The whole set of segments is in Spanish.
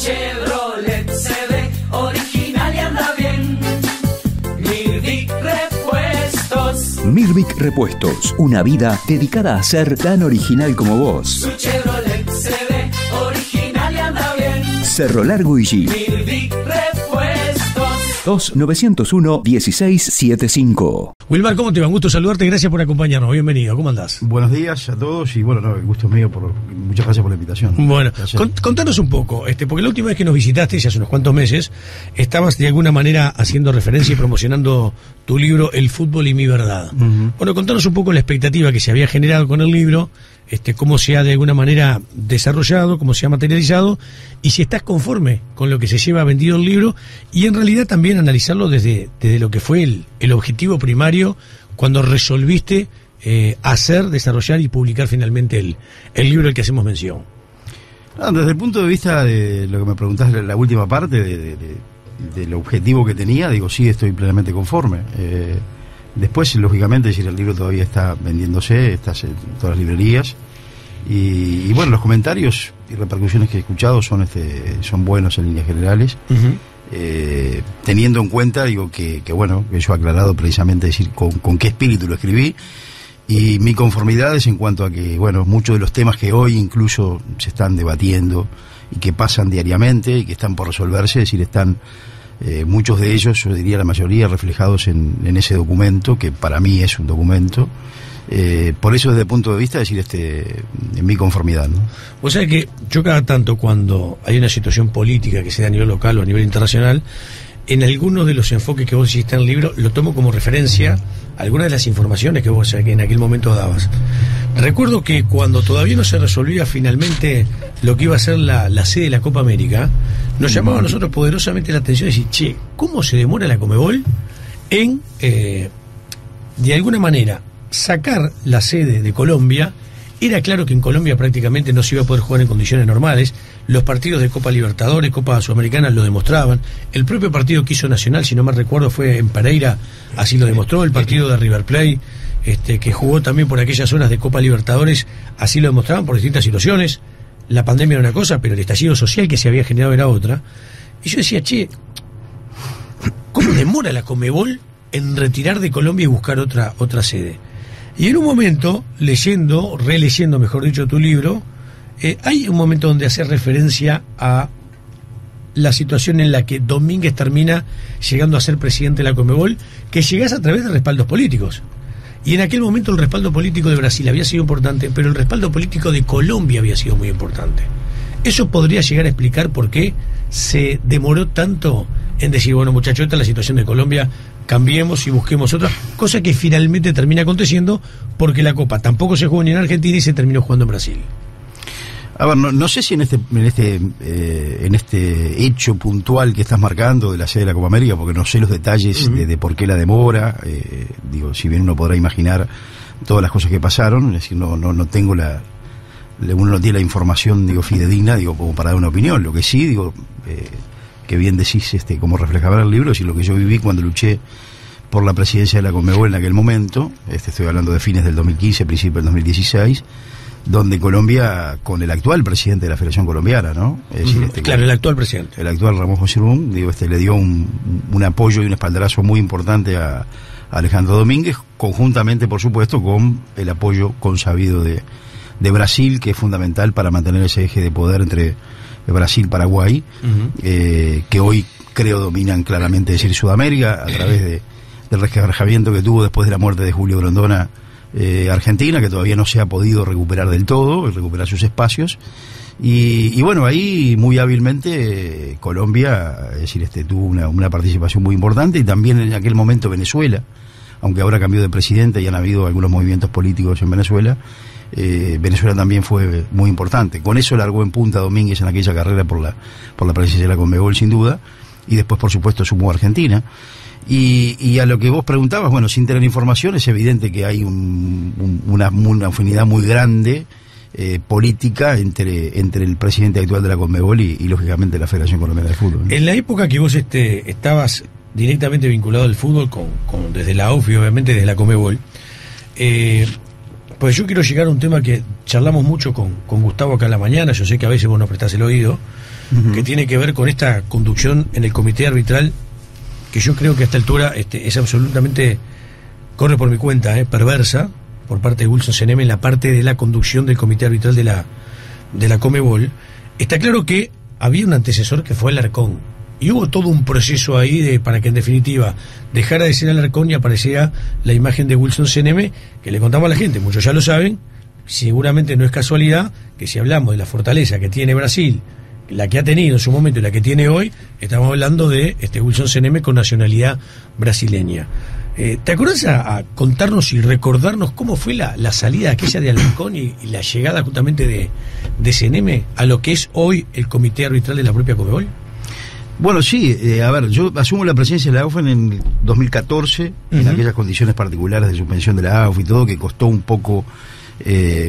Chevrolet se ve original y anda bien. Mirvic Repuestos. Mirvic Repuestos, una vida dedicada a ser tan original como vos. Su Chevrolet se ve original y anda bien. Cerro Largo y G. Mirvic Repuestos. 2-901-1675. Wilmar, ¿cómo te va? Un gusto saludarte, gracias por acompañarnos, bienvenido, ¿cómo andás? Buenos días a todos y bueno, el gusto es mío, muchas gracias por la invitación. Bueno, contanos un poco, porque la última vez que nos visitaste, hace unos cuantos meses, estabas de alguna manera haciendo referencia y promocionando tu libro El fútbol y mi verdad. Uh-huh. Bueno, contanos un poco la expectativa que se había generado con el libro, cómo se ha de alguna manera desarrollado, cómo se ha materializado, y si estás conforme con lo que se lleva vendido el libro, y en realidad también analizarlo desde lo que fue el objetivo primario cuando resolviste hacer, desarrollar y publicar finalmente el libro al que hacemos mención. Desde el punto de vista de lo que me preguntás, la última parte del objetivo que tenía, digo, sí, estoy plenamente conforme. Después, lógicamente, si el libro todavía está vendiéndose, está en todas las librerías, y bueno, los comentarios y repercusiones que he escuchado son buenos en líneas generales. Uh-huh. Teniendo en cuenta, digo, que bueno, que yo he aclarado precisamente decir con qué espíritu lo escribí, y mi conformidad es en cuanto a que, bueno, muchos de los temas que hoy incluso se están debatiendo y que pasan diariamente y que están por resolverse, es decir, están muchos de ellos, yo diría la mayoría, reflejados en ese documento, que para mí es un documento. Por eso, desde el punto de vista, decir, en mi conformidad, ¿no? O sea que yo cada tanto, cuando hay una situación política que sea a nivel local o a nivel internacional, en algunos de los enfoques que vos hiciste en el libro, lo tomo como referencia a algunas de las informaciones que vos en aquel momento dabas. Recuerdo que cuando todavía no se resolvía finalmente lo que iba a ser la sede de la Copa América, nos llamaba a nosotros poderosamente la atención y decir, che, ¿cómo se demora la Conmebol en, de alguna manera, sacar la sede de Colombia? Era claro que en Colombia prácticamente no se iba a poder jugar en condiciones normales. Los partidos de Copa Libertadores, Copa Sudamericana lo demostraban. El propio partido que hizo Nacional, si no mal recuerdo, fue en Pereira, así lo demostró. El partido de River Plate, que jugó también por aquellas horas de Copa Libertadores, así lo demostraban por distintas situaciones. La pandemia era una cosa, pero el estallido social que se había generado era otra. Y yo decía, che, ¿cómo demora la Conmebol en retirar de Colombia y buscar otra sede? Y en un momento, releyendo, mejor dicho, tu libro, hay un momento donde hace referencia a la situación en la que Domínguez termina llegando a ser presidente de la Conmebol, que llegás a través de respaldos políticos. Y en aquel momento el respaldo político de Brasil había sido importante, pero el respaldo político de Colombia había sido muy importante. ¿Eso podría llegar a explicar por qué se demoró tanto en decir, bueno, muchachos, esta es la situación de Colombia, cambiemos y busquemos otra, cosa que finalmente termina aconteciendo porque la Copa tampoco se jugó ni en Argentina y se terminó jugando en Brasil? A ver, no sé si en este hecho puntual que estás marcando de la sede de la Copa América, porque no sé los detalles uh-huh. de por qué la demora, digo, si bien uno podrá imaginar todas las cosas que pasaron, es decir, no tengo uno no tiene la información, digo, fidedigna, digo, como para dar una opinión. Lo que sí, digo, que bien decís, como reflejaba el libro, es decir, lo que yo viví cuando luché por la presidencia de la Conmebol en aquel momento, estoy hablando de fines del 2015, principios del 2016, donde Colombia, con el actual presidente de la Federación Colombiana, ¿no? Es decir, claro, el actual presidente. El actual Ramón José Rum, digo, le dio un apoyo y un espaldarazo muy importante a Alejandro Domínguez, conjuntamente, por supuesto, con el apoyo consabido de Brasil, que es fundamental para mantener ese eje de poder entre Brasil y Paraguay, uh-huh. Que hoy creo dominan claramente, es decir, Sudamérica, a través del resquebrajamiento que tuvo después de la muerte de Julio Grondona, Argentina, que todavía no se ha podido recuperar del todo, recuperar sus espacios. Y bueno, ahí muy hábilmente Colombia, es decir, tuvo una participación muy importante, y también en aquel momento Venezuela, aunque ahora cambió de presidente y han habido algunos movimientos políticos en Venezuela. Venezuela también fue muy importante. Con eso largó en punta Domínguez en aquella carrera por la presidencia de la Conmebol, sin duda, y después, por supuesto, sumó a Argentina. Y a lo que vos preguntabas, bueno, sin tener información, es evidente que hay una afinidad muy grande política entre el presidente actual de la Conmebol y lógicamente la Federación Colombiana de Fútbol, ¿no? En la época que vos estabas directamente vinculado al fútbol, desde la AUF y obviamente desde la Conmebol, pues yo quiero llegar a un tema que charlamos mucho con Gustavo acá en la mañana, yo sé que a veces vos nos prestás el oído, que tiene que ver con esta conducción en el comité arbitral, que yo creo que a esta altura es absolutamente, corre por mi cuenta, perversa, por parte de Wilson Ceneme en la parte de la conducción del comité arbitral de la Conmebol. Está claro que había un antecesor que fue Alarcón, y hubo todo un proceso ahí para que en definitiva dejara de ser Alarcón y apareciera la imagen de Wilson Ceneme, que le contamos a la gente, muchos ya lo saben, seguramente no es casualidad que si hablamos de la fortaleza que tiene Brasil, la que ha tenido en su momento y la que tiene hoy, estamos hablando de Wilson Ceneme con nacionalidad brasileña. ¿Te acuerdas a contarnos y recordarnos cómo fue la salida aquella de Alarcón y la llegada justamente de Ceneme a lo que es hoy el comité arbitral de la propia Conmebol? Bueno, sí, a ver, yo asumo la presidencia de la AUF en 2014, en aquellas condiciones particulares de suspensión de la AUF y todo, que costó un poco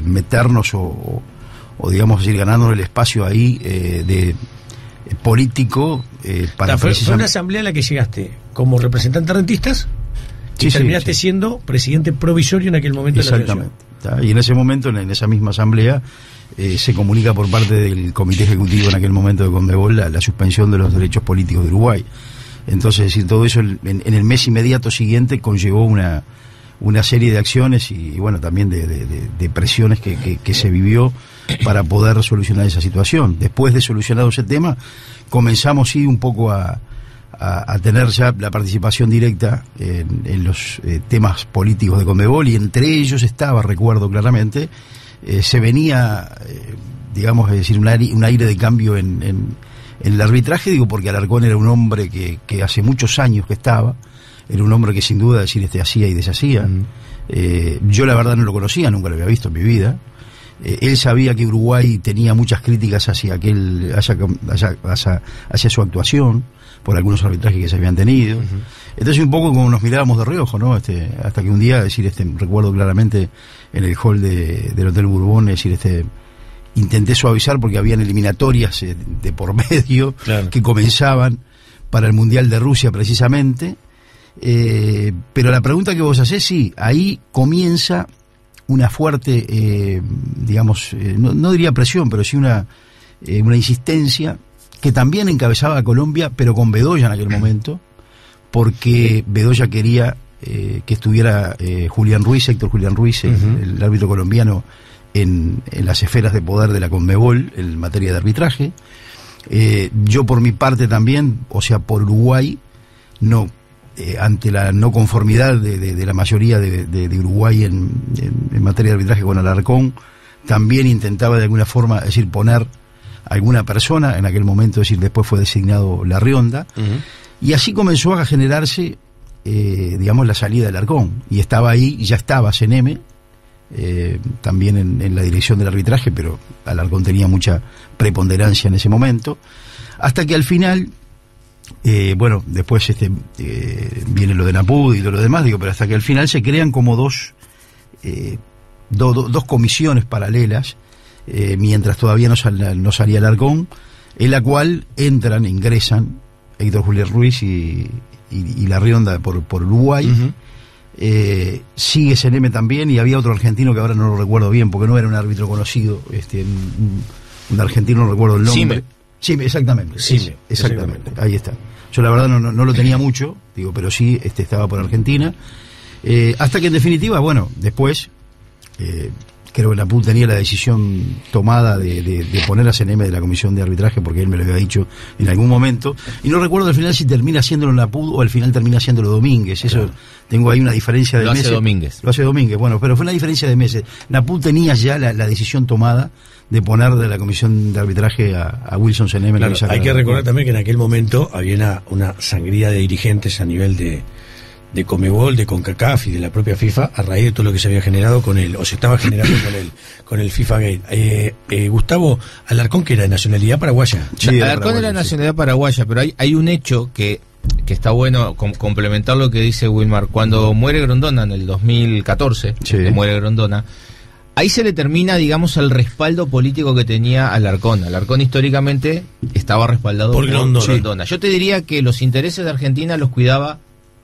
meternos o digamos decir, ganándonos el espacio ahí de político para fue una asamblea a la que llegaste como representante de rentistas y terminaste siendo presidente provisorio en aquel momento. Exactamente. De la y en ese momento, en esa misma asamblea, se comunica por parte del comité ejecutivo en aquel momento de Conmebol la suspensión de los derechos políticos de Uruguay. Entonces, es decir, todo eso en el mes inmediato siguiente conllevó una serie de acciones y bueno, también de presiones que se vivió para poder solucionar esa situación. Después de solucionado ese tema, comenzamos sí un poco a tener ya la participación directa en los temas políticos de Conmebol, y entre ellos estaba, recuerdo claramente, se venía, digamos, es decir, un aire de cambio en el arbitraje, digo, porque Alarcón era un hombre que hace muchos años que estaba, era un hombre que sin duda hacía y deshacía. Yo la verdad no lo conocía, nunca lo había visto en mi vida. Él sabía que Uruguay tenía muchas críticas hacia su actuación por algunos arbitrajes que se habían tenido. Entonces un poco como nos mirábamos de reojo, ¿no? Hasta que un día, recuerdo claramente en el hall del Hotel Bourbon, intenté suavizar porque habían eliminatorias de por medio, claro, que comenzaban para el Mundial de Rusia precisamente. Pero la pregunta que vos hacés, sí, ahí comienza una fuerte, digamos, no diría presión, pero sí una insistencia que también encabezaba a Colombia, pero con Bedoya en aquel momento, porque Bedoya quería que estuviera Héctor Julián Ruiz, el árbitro colombiano, en las esferas de poder de la Conmebol en materia de arbitraje. Yo por mi parte también, o sea, por Uruguay, no ante la no conformidad de la mayoría de Uruguay en materia de arbitraje con Alarcón, también intentaba de alguna forma, es decir, poner alguna persona en aquel momento, es decir, después fue designado Larrionda, y así comenzó a generarse, digamos, la salida de Alarcón, y estaba ahí, ya estaba Ceneme, también en la dirección del arbitraje, pero Alarcón tenía mucha preponderancia en ese momento, hasta que al final, bueno, después viene lo de Napud y todo lo demás, digo, pero hasta que al final se crean como dos comisiones paralelas, mientras todavía no salía Alarcón, en la cual ingresan Héctor Julián Ruiz y Larrionda por Uruguay. Sigue Ceneme también, y había otro argentino que ahora no lo recuerdo bien porque no era un árbitro conocido, un argentino, no recuerdo el nombre. Sí, exactamente. Sí, exactamente. Ahí está. Yo la verdad no lo tenía mucho, digo, pero sí estaba por Argentina. Hasta que en definitiva, bueno, después creo que Napud tenía la decisión tomada de poner a Ceneme de la comisión de arbitraje, porque él me lo había dicho en algún momento, y no recuerdo al final si termina haciéndolo Napud o al final termina haciéndolo Domínguez. Eso, claro, tengo ahí una diferencia de meses. Lo hace Domínguez, bueno, pero fue una diferencia de meses. Napud tenía ya la decisión tomada de poner de la comisión de arbitraje a Wilson Ceneme. Claro, hay que recordar también que en aquel momento había una sangría de dirigentes a nivel de Conmebol, de CONCACAF y de la propia FIFA, a raíz de todo lo que se había generado o se estaba generando con el FIFA Gate. Gustavo, Alarcón, que era de nacionalidad paraguaya. Sí, Alarcón era de nacionalidad paraguaya, pero hay un hecho que está bueno complementar lo que dice Wilmar. Cuando muere Grondona en el 2014, muere Grondona, ahí se le termina, digamos, el respaldo político que tenía Alarcón. Alarcón históricamente estaba respaldado por Grondona. Yo te diría que los intereses de Argentina los cuidaba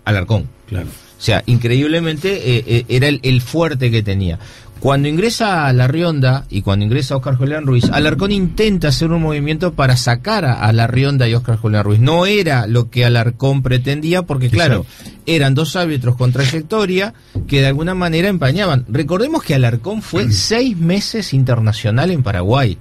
Alarcón. Claro. O sea, increíblemente era el fuerte que tenía. Cuando ingresa a Larrionda y cuando ingresa Óscar Julián Ruiz, Alarcón intenta hacer un movimiento para sacar a Larrionda y Óscar Julián Ruiz. No era lo que Alarcón pretendía porque, claro, eran dos árbitros con trayectoria que de alguna manera empañaban. Recordemos que Alarcón fue 6 meses internacional en Paraguay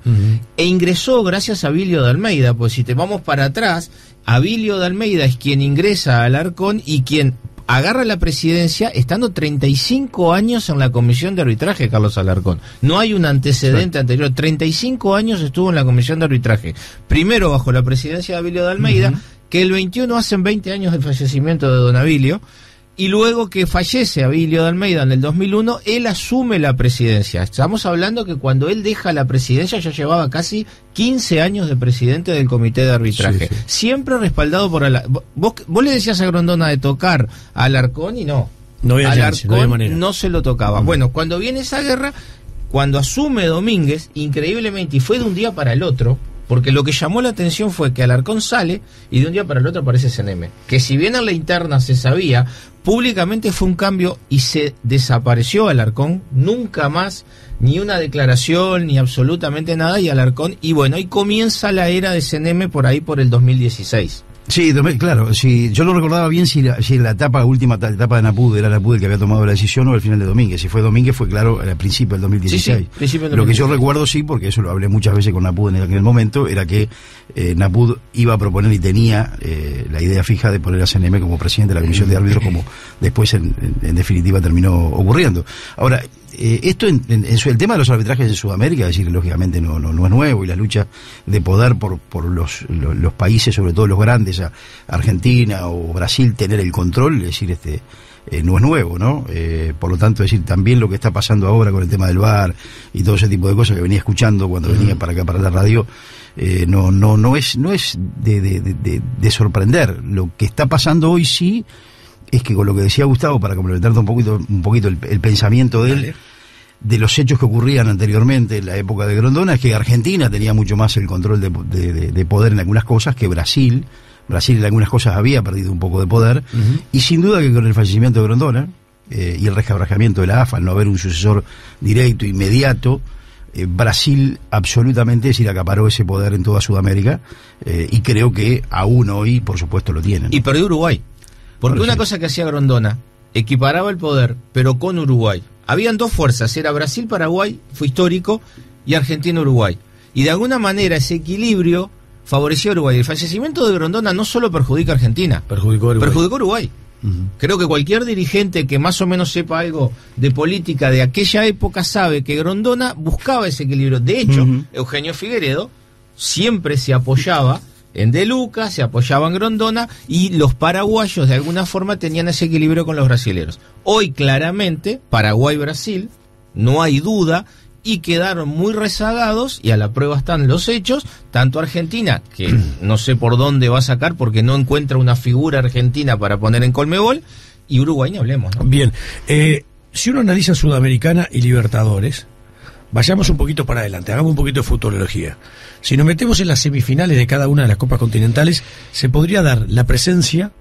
e ingresó gracias a Bilio de Almeida, pues si te vamos para atrás, Abilio de Almeida es quien ingresa a Alarcón y quien agarra la presidencia estando 35 años en la comisión de arbitraje, Carlos Alarcón. No hay un antecedente anterior. 35 años estuvo en la comisión de arbitraje. Primero bajo la presidencia de Abilio de Almeida, que el 21 hacen 20 años del fallecimiento de don Abilio, y luego que fallece Abilio de Almeida en el 2001, él asume la presidencia. Estamos hablando que cuando él deja la presidencia ya llevaba casi 15 años de presidente del comité de arbitraje. Siempre respaldado por vos le decías a Grondona de tocar a Alarcón y no. No había Alarcón no había manera. No se lo tocaba. Bueno, cuando viene esa guerra, cuando asume Domínguez, increíblemente, y fue de un día para el otro, porque lo que llamó la atención fue que Alarcón sale y de un día para el otro aparece CNM. Que si bien en la interna se sabía, públicamente fue un cambio y se desapareció Alarcón. Nunca más, ni una declaración, ni absolutamente nada, y Alarcón. Y bueno, ahí comienza la era de CNM por ahí por el 2016. Sí, claro, sí, yo no recordaba bien si la última etapa de Napud era Napud el que había tomado la decisión o el final de Domínguez. Si fue Domínguez fue claro al principio del 2016. Sí, principio del 2016. Lo que yo recuerdo sí, porque eso lo hablé muchas veces con Napud en aquel momento, era que Napud iba a proponer y tenía la idea fija de poner a CNM como presidente de la comisión de árbitros, como después en definitiva terminó ocurriendo. Ahora, esto el tema de los arbitrajes en Sudamérica, es decir, lógicamente no es nuevo, y la lucha de poder por los países, sobre todo los grandes, Argentina o Brasil, tener el control, es decir, no es nuevo, ¿no? Por lo tanto, es decir, también lo que está pasando ahora con el tema del VAR y todo ese tipo de cosas que venía escuchando cuando venía para acá, para la radio, no es de sorprender. Lo que está pasando hoy sí es que, con lo que decía Gustavo, para complementarte un poquito el pensamiento de él, de los hechos que ocurrían anteriormente en la época de Grondona, es que Argentina tenía mucho más el control de poder en algunas cosas que Brasil. Brasil en algunas cosas había perdido un poco de poder, y sin duda que con el fallecimiento de Grondona y el resquebrajamiento de la AFA, al no haber un sucesor directo, inmediato, Brasil absolutamente, es decir, acaparó ese poder en toda Sudamérica, y creo que aún hoy, por supuesto, lo tienen, ¿no? Y perdió Uruguay. Porque una cosa que hacía Grondona, equiparaba el poder, pero con Uruguay. Habían dos fuerzas, era Brasil-Paraguay, fue histórico, y Argentina-Uruguay. Y de alguna manera ese equilibrio favoreció a Uruguay. El fallecimiento de Grondona no solo perjudica a Argentina, perjudicó a Uruguay. Creo que cualquier dirigente que más o menos sepa algo de política de aquella época sabe que Grondona buscaba ese equilibrio. De hecho, Eugenio Figueredo siempre se apoyaba en De Luca, se apoyaba en Grondona, y los paraguayos de alguna forma tenían ese equilibrio con los brasileros. Hoy claramente Paraguay-Brasil, no hay duda, y quedaron muy rezagados, y a la prueba están los hechos, tanto Argentina, que no sé por dónde va a sacar porque no encuentra una figura argentina para poner en Conmebol, y Uruguay ni hablemos, ¿no? Bien, si uno analiza Sudamericana y Libertadores, vayamos un poquito para adelante, hagamos un poquito de futurología. Si nos metemos en las semifinales de cada una de las copas continentales, se podría dar la presencia,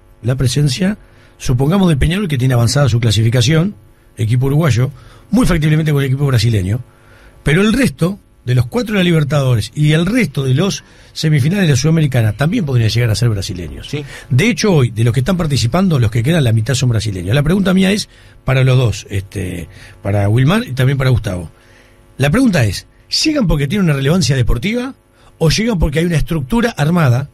supongamos, de Peñarol, que tiene avanzada su clasificación, equipo uruguayo, muy factiblemente con el equipo brasileño, pero el resto de los 4 de la Libertadores y el resto de los semifinales de la Sudamericana también podrían llegar a ser brasileños. Sí. De hecho, hoy, de los que están participando, los que quedan, la mitad son brasileños. La pregunta mía es para los dos, para Wilmar y también para Gustavo. La pregunta es, ¿llegan porque tienen una relevancia deportiva o llegan porque hay una estructura armada,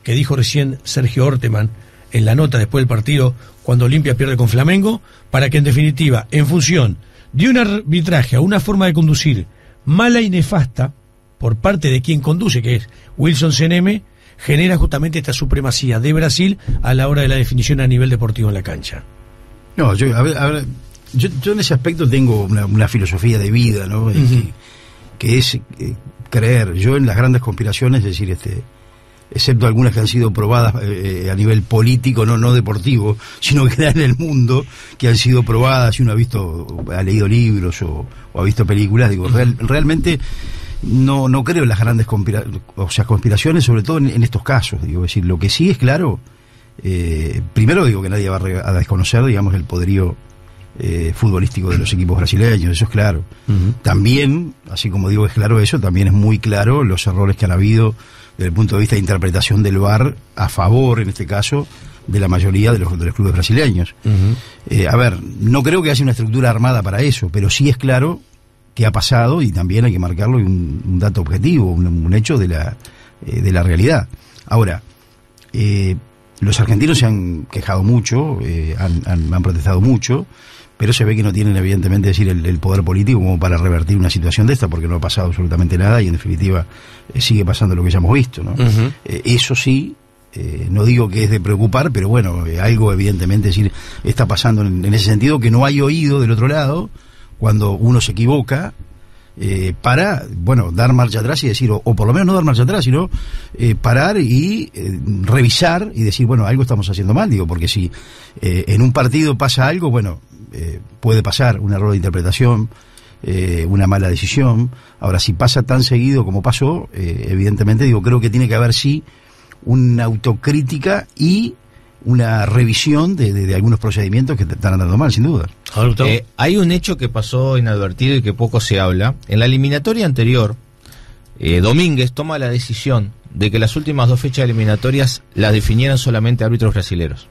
que dijo recién Sergio Orteman en la nota después del partido cuando Olimpia pierde con Flamengo, para que en definitiva, en función de un arbitraje o una forma de conducir mala y nefasta por parte de quien conduce, que es Wilson CNM, genera justamente esta supremacía de Brasil a la hora de la definición a nivel deportivo en la cancha? No, yo en ese aspecto tengo una filosofía de vida, ¿no? Que es creer yo en las grandes conspiraciones, es decir, excepto algunas que han sido probadas a nivel político, no deportivo, sino que en el mundo, que han sido probadas, si uno ha leído libros o ha visto películas, digo, realmente no creo en las grandes conspiraciones, sobre todo en estos casos, digo, es decir, lo que sí es claro, primero digo que nadie va a desconocer, digamos, el poderío futbolístico de los equipos brasileños, eso es claro. También, así como digo es claro eso, también es muy claro los errores que han habido desde el punto de vista de interpretación del VAR a favor, en este caso, de la mayoría de los clubes brasileños. A ver, no creo que haya una estructura armada para eso, pero sí es claro que ha pasado, y también hay que marcarlo, un dato objetivo, un hecho de la realidad. Ahora, los argentinos se han quejado mucho, han protestado mucho, pero se ve que no tienen, evidentemente, decir el poder político como para revertir una situación de esta, porque no ha pasado absolutamente nada y, en definitiva, sigue pasando lo que ya hemos visto, ¿no? Eso sí, no digo que es de preocupar, pero bueno, algo, evidentemente, decir, está pasando en ese sentido, que no hay oído del otro lado cuando uno se equivoca, para, bueno, dar marcha atrás y decir, o por lo menos no dar marcha atrás, sino parar y revisar y decir, bueno, algo estamos haciendo mal, digo, porque si en un partido pasa algo, bueno, puede pasar un error de interpretación, una mala decisión. Ahora, si pasa tan seguido como pasó, evidentemente, digo, creo que tiene que haber sí una autocrítica y una revisión de algunos procedimientos que están andando mal, sin duda. Hay un hecho que pasó inadvertido y que poco se habla. En la eliminatoria anterior, Domínguez toma la decisión de que las últimas 2 fechas eliminatorias las definieran solamente árbitros brasileros.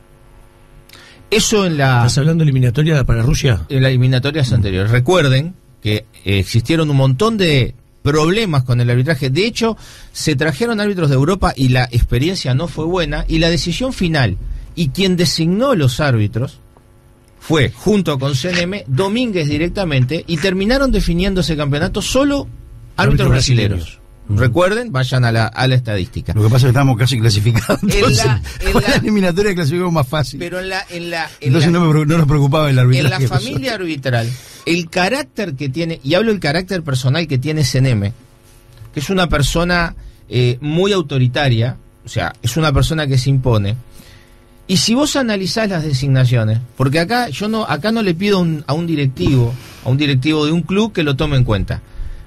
Eso en la... ¿Estás hablando de eliminatoria para Rusia? En las eliminatorias anteriores. Recuerden que existieron un montón de problemas con el arbitraje. De hecho, se trajeron árbitros de Europa y la experiencia no fue buena, y la decisión final y quien designó los árbitros fue, junto con CNM, Domínguez directamente, y terminaron definiendo ese campeonato solo árbitros brasileños. Recuerden, vayan a la estadística. Lo que pasa es que estamos casi clasificados. Entonces, la eliminatoria clasificamos más fácil. Pero entonces no nos preocupaba el arbitraje. En la familia arbitral, el carácter que tiene, y hablo del carácter personal que tiene CNM, que es una persona muy autoritaria, o sea, es una persona que se impone. Y si vos analizás las designaciones, porque acá no le pido a un directivo de un club que lo tome en cuenta.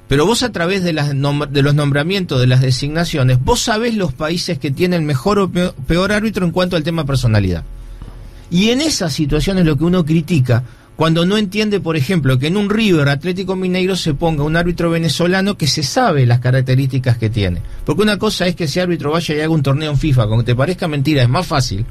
Pero vos, a través de los nombramientos, de las designaciones, vos sabés los países que tienen mejor o peor árbitro en cuanto al tema personalidad. Y en esas situaciones lo que uno critica, cuando no entiende, por ejemplo, que en un River Atlético Mineiro se ponga un árbitro venezolano que se sabe las características que tiene. Porque una cosa es que ese árbitro vaya y haga un torneo en FIFA, aunque te parezca mentira, es más fácil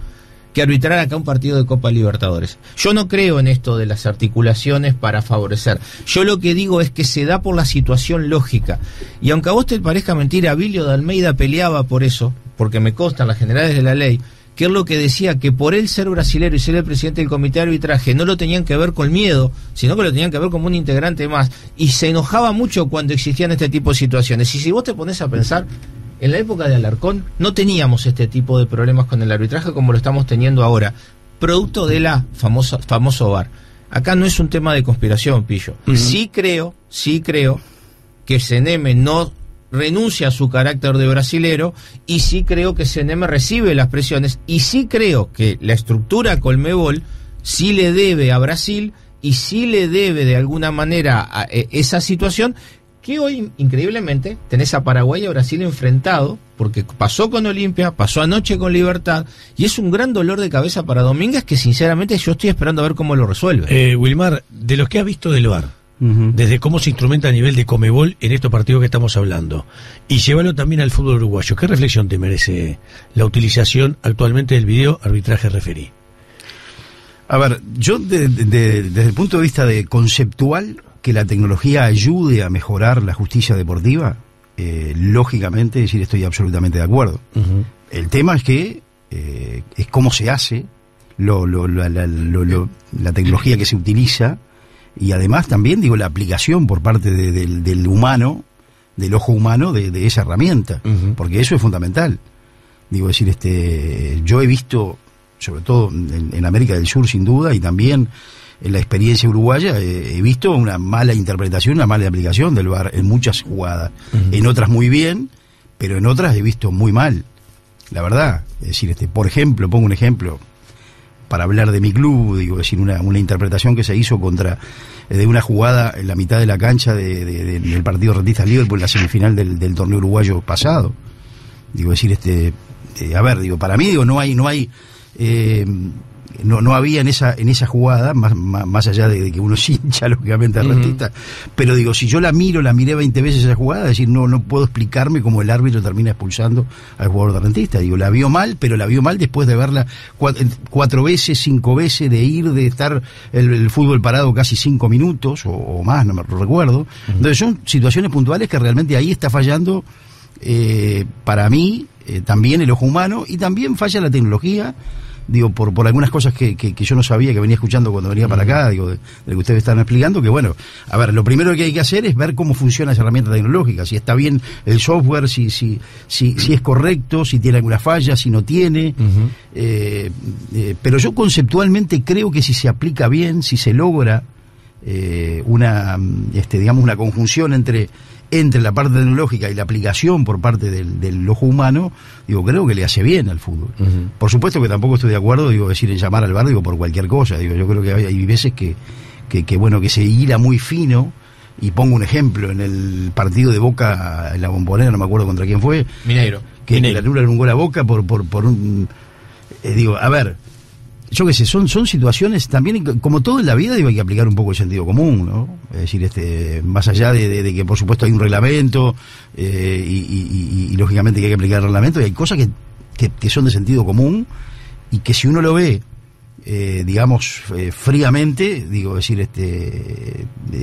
que arbitrar acá un partido de Copa Libertadores. Yo no creo en esto de las articulaciones para favorecer. Yo lo que digo es que se da por la situación lógica. Y aunque a vos te parezca mentira, Abilio de Almeida peleaba por eso, porque me constan las generales de la ley, que es lo que decía, que por él ser brasilero y ser el presidente del comité de arbitraje no lo tenían que ver con miedo, sino que lo tenían que ver como un integrante más. Y se enojaba mucho cuando existían este tipo de situaciones. Y si vos te pones a pensar, en la época de Alarcón no teníamos este tipo de problemas con el arbitraje como lo estamos teniendo ahora, producto de la famoso VAR. Acá no es un tema de conspiración, Pillo. Sí creo que CNM no renuncia a su carácter de brasilero, y sí creo que CNM recibe las presiones, y sí creo que la estructura Conmebol sí le debe a Brasil y sí le debe de alguna manera a esa situación, que hoy, increíblemente, tenés a Paraguay y a Brasil enfrentado, porque pasó con Olimpia, pasó anoche con Libertad, y es un gran dolor de cabeza para Domínguez, que sinceramente yo estoy esperando a ver cómo lo resuelve. Wilmar, de los que has visto del VAR, desde cómo se instrumenta a nivel de Conmebol en estos partidos que estamos hablando, y llévalo también al fútbol uruguayo, ¿qué reflexión te merece la utilización actualmente del video arbitraje referí? A ver, yo desde el punto de vista de conceptual, que la tecnología ayude a mejorar la justicia deportiva, lógicamente, decir, estoy absolutamente de acuerdo. El tema es que es cómo se hace, la tecnología que se utiliza, y además también, digo, la aplicación por parte del humano, del ojo humano, de esa herramienta, porque eso es fundamental. Digo, decir, yo he visto, sobre todo en América del Sur, sin duda, y también en la experiencia uruguaya, he visto una mala interpretación, una mala aplicación del VAR en muchas jugadas. En otras muy bien, pero en otras he visto muy mal, la verdad. Es decir, por ejemplo, pongo un ejemplo para hablar de mi club, digo, es decir, una interpretación que se hizo de una jugada en la mitad de la cancha del partido Rentistas Liverpool en la semifinal del torneo uruguayo pasado. Digo, decir, a ver, digo, para mí, digo, no hay no había en esa jugada, más allá de que uno es hincha, lógicamente, rentista, pero digo, si yo la miré 20 veces esa jugada, es decir, no puedo explicarme cómo el árbitro termina expulsando al jugador de Rentista. Digo, la vio mal, pero la vio mal después de verla 4 veces, 5 veces, de estar el fútbol parado casi 5 minutos o más, no me recuerdo. Entonces son situaciones puntuales que realmente ahí está fallando, para mí, también el ojo humano, y también falla la tecnología. Digo, por algunas cosas que yo no sabía, que venía escuchando cuando venía para acá, digo, de que ustedes estaban explicando, que bueno, a ver, lo primero que hay que hacer es ver cómo funciona esa herramienta tecnológica, si está bien el software, si es correcto, si tiene alguna falla, si no tiene, pero yo conceptualmente creo que si se aplica bien, si se logra una conjunción entre la parte tecnológica y la aplicación por parte del ojo humano, digo, creo que le hace bien al fútbol. Por supuesto que tampoco estoy de acuerdo, digo, decir, en llamar al VAR, digo, por cualquier cosa. Digo, yo creo que hay veces que se hila muy fino, y pongo un ejemplo, en el partido de Boca en la Bombonera, no me acuerdo contra quién fue, Mineiro, que le anulan un gol a Boca por un digo, a ver, yo qué sé, son situaciones también, como todo en la vida, digo, hay que aplicar un poco el sentido común, ¿no? Es decir, más allá de que por supuesto hay un reglamento, y lógicamente que hay que aplicar el reglamento, y hay cosas que son de sentido común, y que si uno lo ve, fríamente, digo,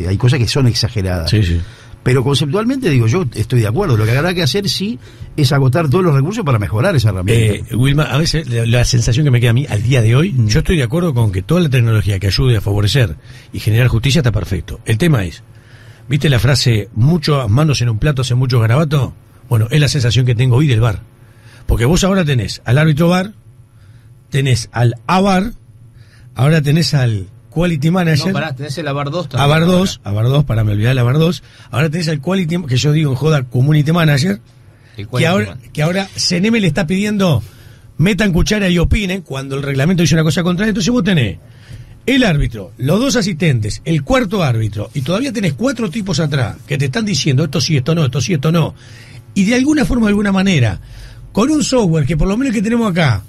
hay cosas que son exageradas. Sí, sí. Pero conceptualmente, digo, yo estoy de acuerdo. Lo que habrá que hacer, sí, es agotar todos los recursos para mejorar esa herramienta. Wilma, a veces la sensación que me queda a mí al día de hoy, yo estoy de acuerdo con que toda la tecnología que ayude a favorecer y generar justicia está perfecto. El tema es, ¿viste la frase, muchas manos en un plato hacen mucho garabato? Bueno, es la sensación que tengo hoy del VAR. Porque vos ahora tenés al árbitro VAR, tenés al AVAR, ahora tenés al Quality Manager. No, pará, tenés el AVAR 2 también. AVAR 2, para me olvidar el AVAR 2. Ahora tenés el Quality, que yo digo en joda, Community Manager, que ahora CNM le está pidiendo metan cuchara y opinen cuando el reglamento dice una cosa contraria. Entonces vos tenés el árbitro, los 2 asistentes, el cuarto árbitro, y todavía tenés 4 tipos atrás que te están diciendo esto sí, esto no, esto sí, esto no. Y de alguna forma, de alguna manera, con un software que por lo menos que tenemos acá,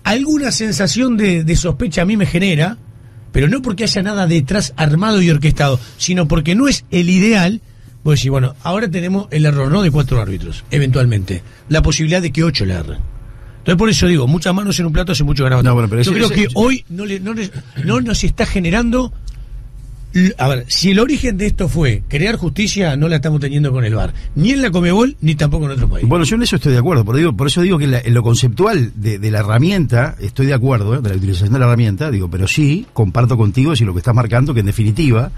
alguna sensación de sospecha a mí me genera, pero no porque haya nada detrás armado y orquestado, sino porque no es el ideal. Vos decís, bueno, ahora tenemos el error, ¿no?, de 4 árbitros, eventualmente, la posibilidad de que 8 le erren. Entonces por eso digo, muchas manos en un plato hace mucho garabato. No, bueno, pero yo creo que hoy no nos está generando. A ver, si el origen de esto fue crear justicia, no la estamos teniendo con el VAR, ni en la Conmebol, ni tampoco en otro país. Bueno, yo en eso estoy de acuerdo, por eso digo que en lo conceptual de la herramienta, estoy de acuerdo, de la utilización de la herramienta, digo, pero sí, comparto contigo, si lo que estás marcando, que en definitiva,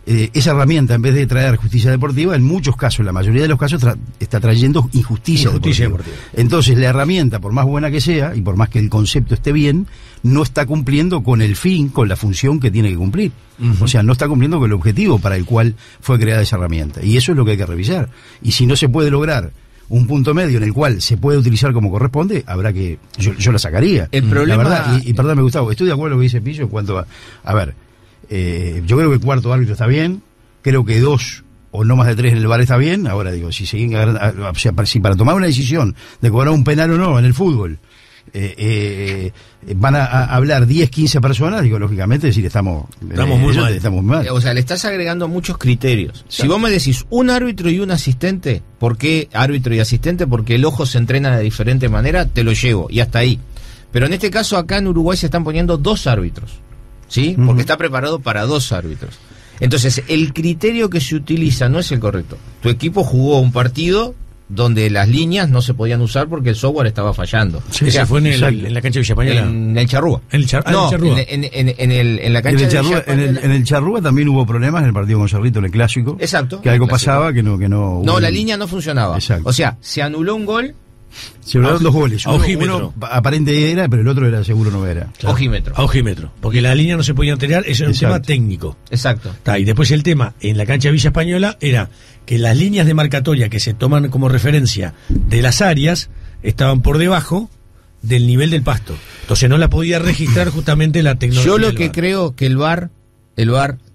esa herramienta, en vez de traer justicia deportiva, en muchos casos, en la mayoría de los casos, está trayendo injusticia deportiva. Entonces, la herramienta, por más buena que sea, y por más que el concepto esté bien, no está cumpliendo con el fin, con la función que tiene que cumplir. O sea, no está cumpliendo con el objetivo para el cual fue creada esa herramienta. Y eso es lo que hay que revisar. Y si no se puede lograr un punto medio en el cual se puede utilizar como corresponde, habrá que... Yo la sacaría. El problema... La verdad, y perdóname, Gustavo, estoy de acuerdo con lo que dice Pillo en cuanto a ver, yo creo que el cuarto árbitro está bien, creo que 2 o no más de 3 en el VAR está bien. Ahora digo, si siguen, o sea, si para tomar una decisión de cobrar un penal o no en el fútbol van a hablar 10, 15 personas, digo, lógicamente decir estamos muy mal. O sea, le estás agregando muchos criterios. Si vos me decís un árbitro y un asistente, ¿por qué árbitro y asistente? Porque el ojo se entrena de diferente manera, te lo llevo, y hasta ahí. Pero en este caso acá en Uruguay se están poniendo 2 árbitros, ¿sí? Porque está preparado para 2 árbitros. Entonces, el criterio que se utiliza no es el correcto. Tu equipo jugó un partido donde las líneas no se podían usar porque el software estaba fallando. Sí, o sea, fue en la cancha de Villa Española. En el Charrúa. En la cancha de Charrúa. En el Charrúa también hubo problemas en el partido con Cerrito, en el clásico. Exacto. Que algo pasaba que no. No, la línea no funcionaba. Exacto. O sea, se anuló un gol. Se anularon 2 goles. Uno aparente era, pero el otro era seguro no era. Claro. Ojímetro. Porque la línea no se podía enterar, eso era un tema técnico. Exacto. Y después el tema en la cancha de Villa Española era que las líneas de marcatoria que se toman como referencia de las áreas estaban por debajo del nivel del pasto. Entonces no la podía registrar justamente la tecnología. Yo lo que creo que el VAR,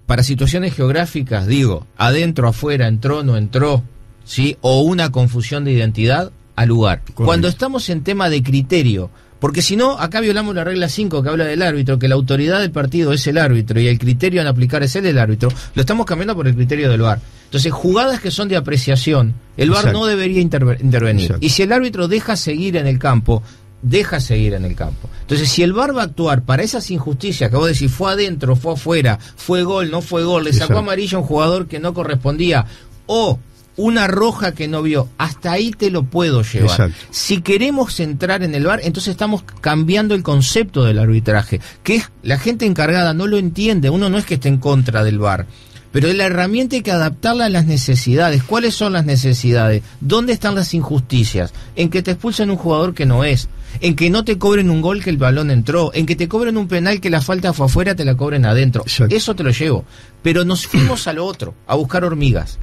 para situaciones geográficas, digo, adentro, afuera, entró, no entró, ¿sí? O una confusión de identidad, al lugar. Correcto. Cuando estamos en tema de criterio, Porque si no, acá violamos la regla 5 que habla del árbitro, que la autoridad del partido es el árbitro y el criterio en aplicar es el del árbitro. Lo estamos cambiando por el criterio del VAR. Entonces, jugadas que son de apreciación, el VAR no debería intervenir. Exacto. Y si el árbitro deja seguir en el campo, deja seguir en el campo. Entonces, si el VAR va a actuar para esas injusticias que vos decís, fue adentro, fue afuera, fue gol, no fue gol, le sacó amarilla a un jugador que no correspondía, o una roja que no vio, hasta ahí te lo puedo llevar. Exacto. Si queremos entrar en el VAR, entonces estamos cambiando el concepto del arbitraje, que es la gente encargada no lo entiende. Uno no es que esté en contra del VAR, pero la herramienta hay que adaptarla a las necesidades. ¿Cuáles son las necesidades? ¿Dónde están las injusticias? En que te expulsen un jugador que no es, en que no te cobren un gol que el balón entró, en que te cobren un penal que la falta fue afuera, te la cobren adentro. Exacto. Eso te lo llevo. Pero nos fuimos a lo otro, a buscar hormigas.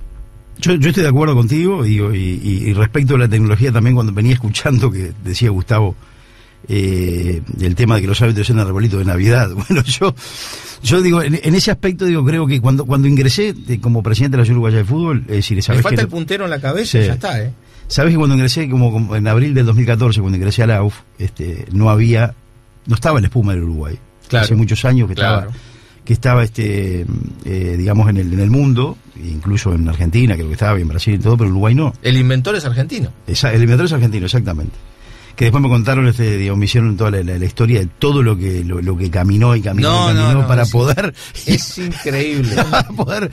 Yo estoy de acuerdo contigo, digo, y respecto a la tecnología también, cuando venía escuchando que decía Gustavo el tema de que los árbitros eran arbolitos de Navidad. Bueno, yo digo, en ese aspecto, digo, creo que cuando ingresé como presidente de la Asociación Uruguaya de Fútbol, es decir, ¿sabes? Me falta el puntero en la cabeza, sí. Ya está, Sabes que cuando ingresé, como en abril del 2014, cuando ingresé a la AUF, no estaba en la espuma del Uruguay. Claro. Hace muchos años que estaba digamos en el mundo, incluso en Argentina, creo que estaba, en Brasil y todo, pero Uruguay no. El inventor es argentino. El inventor es argentino, exactamente. Que después me contaron, digamos, me hicieron toda la historia de todo lo que caminó para poder... Es increíble. Para poder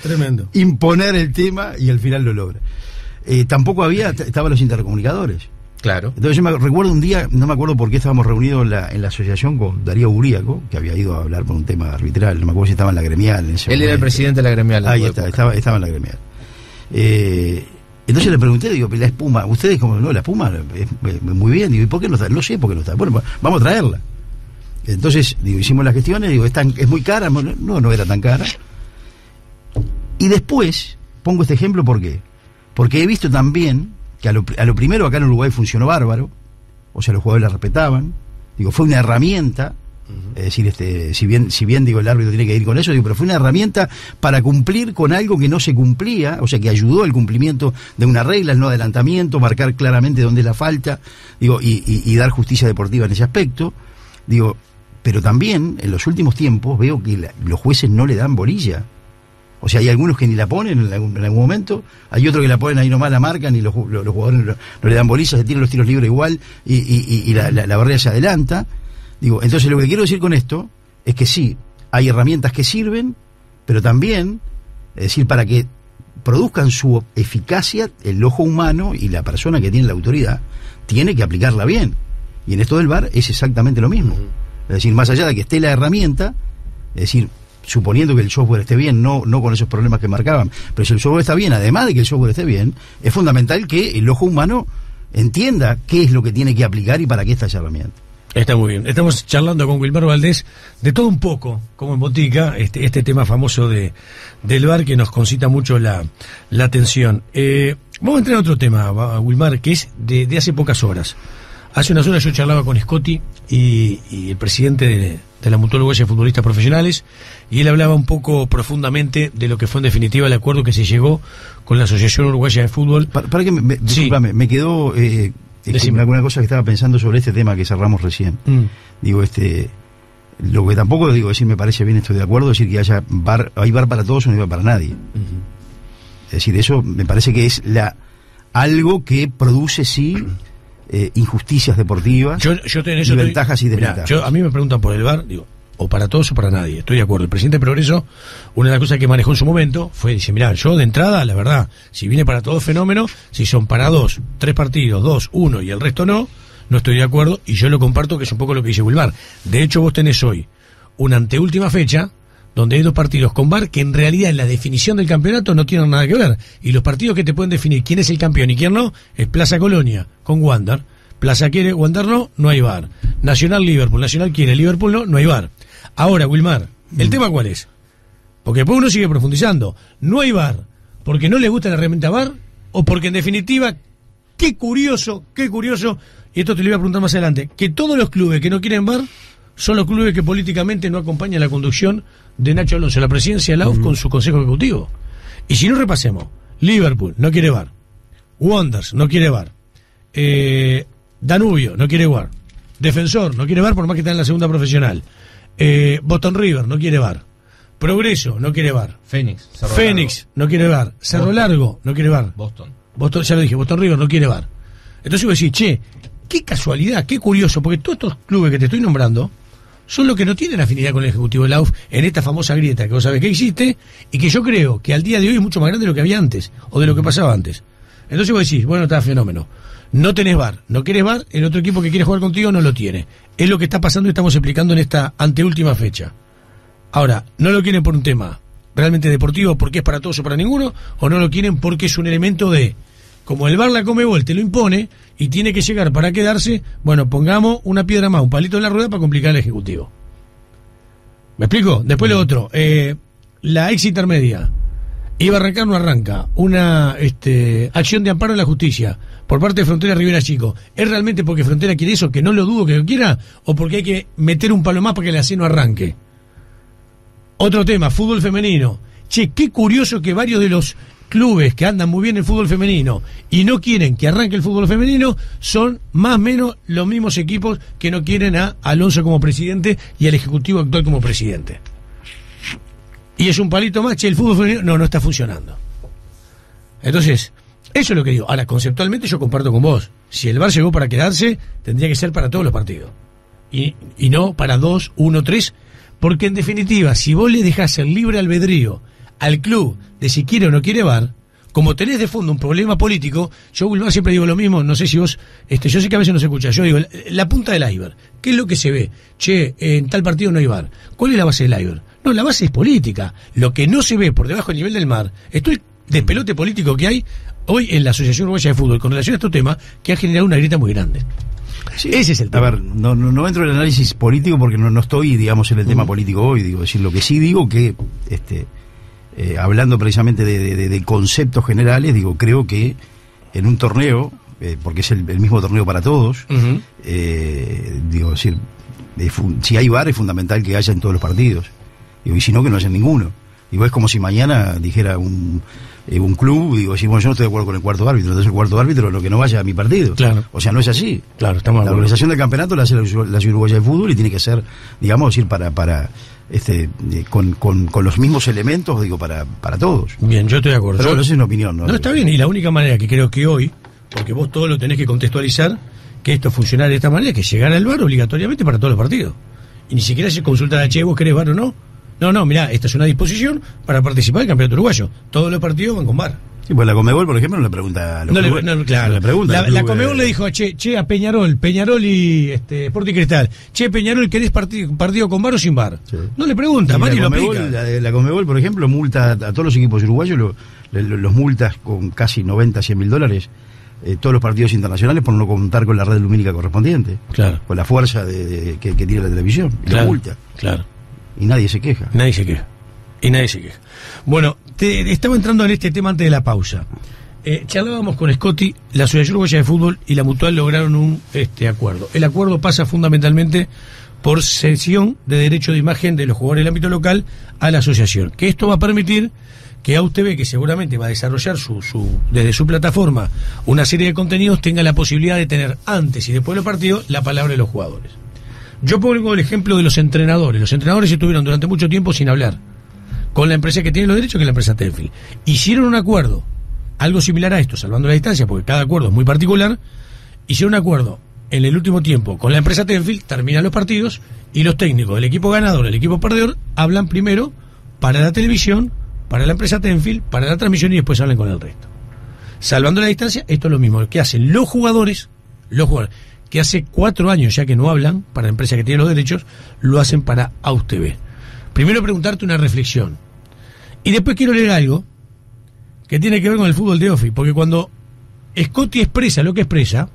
imponer el tema, y al final lo logra. Tampoco estaban los intercomunicadores. Claro. Entonces yo me recuerdo un día, no me acuerdo por qué estábamos reunidos en la asociación con Darío Uríaco, que había ido a hablar por un tema arbitral, no me acuerdo si estaba en la gremial. Él era el presidente de la gremial. Ahí estaba en la gremial. Entonces le pregunté, digo, la espuma, ustedes como, no, la espuma es muy bien, digo, ¿y por qué no está? No sé por qué no está. Bueno, vamos a traerla. Entonces, digo, hicimos las gestiones, digo, es muy cara, no era tan cara. Y después, pongo este ejemplo, ¿por qué? Porque he visto también que a lo primero acá en Uruguay funcionó bárbaro, o sea, los jugadores la respetaban, digo, fue una herramienta, es decir, si bien digo, el árbitro tiene que ir con eso, digo, pero fue una herramienta para cumplir con algo que no se cumplía, o sea, que ayudó al cumplimiento de una regla, el no adelantamiento, marcar claramente dónde es la falta, digo, y dar justicia deportiva en ese aspecto, digo, pero también en los últimos tiempos veo que los jueces no le dan bolilla. O sea, hay algunos que ni la ponen en algún momento, hay otros que la ponen ahí nomás, la marcan y los jugadores no le dan bolilla, se tiran los tiros libres igual y la barrera se adelanta. Digo, entonces lo que quiero decir con esto es que sí, hay herramientas que sirven, pero también, es decir, para que produzcan su eficacia, el ojo humano y la persona que tiene la autoridad tiene que aplicarla bien. Y en esto del VAR es exactamente lo mismo. Es decir, más allá de que esté la herramienta, es decir, suponiendo que el software esté bien, no con esos problemas que marcaban, pero si el software está bien, además de que el software esté bien, es fundamental que el ojo humano entienda qué es lo que tiene que aplicar y para qué está esa herramienta. Está muy bien. Estamos charlando con Wilmar Valdés de todo un poco, como en botica, este tema famoso del VAR que nos concita mucho la atención. Vamos a entrar a otro tema, Wilmar, que es de hace pocas horas. Hace unas horas yo charlaba con Scotti y el presidente de la Mutual Uruguaya de Futbolistas Profesionales, y él hablaba un poco profundamente de lo que fue en definitiva el acuerdo que se llegó con la Asociación Uruguaya de Fútbol. Para que discúlpame, me quedó alguna cosa que estaba pensando sobre este tema que cerramos recién. Digo, lo que tampoco digo decir me parece bien, estoy de acuerdo, decir que hay VAR para todos o no hay VAR para nadie. Es decir, eso me parece que es algo que produce injusticias deportivas, y ventajas y desventajas. A mí me preguntan por el VAR, digo, o para todos o para nadie, estoy de acuerdo. El presidente de Progreso, una de las cosas que manejó en su momento dice, mirá, yo de entrada, la verdad, si viene para todo fenómeno, si son para 2, 3 partidos, 2, 1 y el resto no estoy de acuerdo, y yo lo comparto, que es un poco lo que dice Wilmar. De hecho, vos tenés hoy una anteúltima fecha donde hay 2 partidos con VAR que en realidad en la definición del campeonato no tienen nada que ver, y los partidos que te pueden definir quién es el campeón y quién no es Plaza Colonia con Wander. Plaza quiere, Wander no hay VAR. Nacional Liverpool, Nacional quiere, Liverpool no hay VAR. Ahora, Wilmar, ¿el tema cuál es? Porque después uno sigue profundizando. No hay VAR porque no le gusta la herramienta VAR, o porque en definitiva, qué curioso, y esto te lo iba a preguntar más adelante, que todos los clubes que no quieren VAR son los clubes que políticamente no acompañan la conducción de Nacho Alonso, la presidencia de la AUF con su consejo ejecutivo. Y si no, repasemos, Liverpool no quiere VAR, Wanderers no quiere VAR, Danubio no quiere VAR, Defensor no quiere VAR por más que está en la segunda profesional. Boston River no quiere VAR. Progreso no quiere VAR. Fénix no quiere VAR. Cerro Largo no quiere VAR. Boston, ya lo dije, Boston River no quiere VAR. Entonces vos decís, che, qué casualidad, qué curioso, porque todos estos clubes que te estoy nombrando son los que no tienen afinidad con el Ejecutivo de la AUF en esta famosa grieta que vos sabés que existe y que yo creo que al día de hoy es mucho más grande de lo que había antes o de lo que pasaba antes. Entonces vos decís, bueno, está fenómeno. No tenés VAR, no querés VAR, el otro equipo que quiere jugar contigo no lo tiene. Es lo que está pasando y estamos explicando en esta anteúltima fecha. Ahora, no lo quieren por un tema realmente deportivo, porque es para todos o para ninguno, o no lo quieren porque es un elemento de, como el VAR la Conmebol te lo impone y tiene que llegar para quedarse, bueno, pongamos una piedra más, un palito en la rueda para complicar al Ejecutivo. ¿Me explico? Después lo otro, la ex intermedia iba a arrancar, no arranca, una acción de amparo en la justicia por parte de Frontera Rivera Chico. ¿Es realmente porque Frontera quiere eso, que no lo dudo que lo quiera, o porque hay que meter un palo más para que la C no arranque? Otro tema, fútbol femenino. Che, qué curioso que varios de los clubes que andan muy bien en el fútbol femenino y no quieren que arranque el fútbol femenino son más o menos los mismos equipos que no quieren a Alonso como presidente y al Ejecutivo actual como presidente. Y es un palito más, che, el fútbol femenino no está funcionando. Entonces, eso es lo que digo. Ahora, conceptualmente yo comparto con vos. Si el VAR llegó para quedarse, tendría que ser para todos los partidos. Y no para 2, 1, 3, porque en definitiva, si vos le dejás el libre albedrío al club de si quiere o no quiere VAR, como tenés de fondo un problema político, yo Wilmar siempre digo lo mismo, no sé si vos, yo sé que a veces no se escucha, yo digo, la punta del iceberg, ¿qué es lo que se ve? Che, en tal partido no hay VAR. ¿Cuál es la base del iceberg? No, la base es política. Lo que no se ve por debajo del nivel del mar, esto es despelote político que hay hoy en la Asociación Uruguaya de Fútbol con relación a este tema, que ha generado una grieta muy grande. Sí, ese es el tema. A ver, no entro en el análisis político porque no estoy, digamos, en el tema político hoy, digo, decir, lo que sí digo que, hablando precisamente de conceptos generales, digo, creo que en un torneo, porque es el mismo torneo para todos, digo, decir, si hay VAR es fundamental que haya en todos los partidos, digo, y si no, que no haya en ninguno. Digo, es como si mañana dijera un club, digo, si bueno, yo no estoy de acuerdo con el cuarto árbitro, entonces el cuarto árbitro lo que no vaya a mi partido. Claro. O sea, no es así. Claro, estamos la organización del campeonato la hace la Ciudad Uruguaya de Fútbol y tiene que ser, digamos, ir con los mismos elementos, digo, para todos. Bien, yo estoy de acuerdo. Pero bueno, esa es una opinión, ¿no? No, está bien, y la única manera que creo que hoy, porque vos todo lo tenés que contextualizar, que esto funcionara de esta manera, es que llegara el VAR obligatoriamente para todos los partidos. Y ni siquiera se consulta a che, ¿vos querés VAR o no? No, mirá, esta es una disposición para participar del campeonato uruguayo. Todos los partidos van con VAR. Sí, pues la Conmebol, por ejemplo, no le pregunta a los clubes. Claro. No le pregunta la Conmebol le dijo, che, a Peñarol y Sporting Cristal, che, Peñarol, ¿querés partido con VAR o sin VAR? Sí. No le pregunta, Mati lo aplica. La Conmebol, por ejemplo, multa a todos los equipos uruguayos, los multas con casi 90, 100 mil dólares, todos los partidos internacionales por no contar con la red lumínica correspondiente. Claro. Con la fuerza que tiene la televisión. Y la multa. Claro. Y nadie se queja. Bueno, estaba entrando en este tema antes de la pausa. Charlábamos con Scotty, la Asociación Uruguaya de Fútbol y la Mutual lograron un acuerdo. El acuerdo pasa fundamentalmente por cesión de derecho de imagen de los jugadores del ámbito local a la asociación. Que esto va a permitir que AUTV, que seguramente va a desarrollar desde su plataforma una serie de contenidos, tenga la posibilidad de tener antes y después de los partidos la palabra de los jugadores. Yo pongo el ejemplo de los entrenadores. Los entrenadores estuvieron durante mucho tiempo sin hablar con la empresa que tiene los derechos, que es la empresa Tenfield. Hicieron un acuerdo, algo similar a esto, salvando la distancia, porque cada acuerdo es muy particular. Hicieron un acuerdo en el último tiempo con la empresa Tenfield, terminan los partidos y los técnicos del equipo ganador, del equipo perdedor, hablan primero para la televisión, para la empresa Tenfield, para la transmisión y después hablan con el resto. Salvando la distancia, esto es lo mismo que hacen los jugadores, que hace 4 años ya que no hablan para la empresa que tiene los derechos, lo hacen para AUTV. Primero preguntarte una reflexión. Y después quiero leer algo que tiene que ver con el fútbol de Ofi, porque cuando Scotty expresa lo que expresa,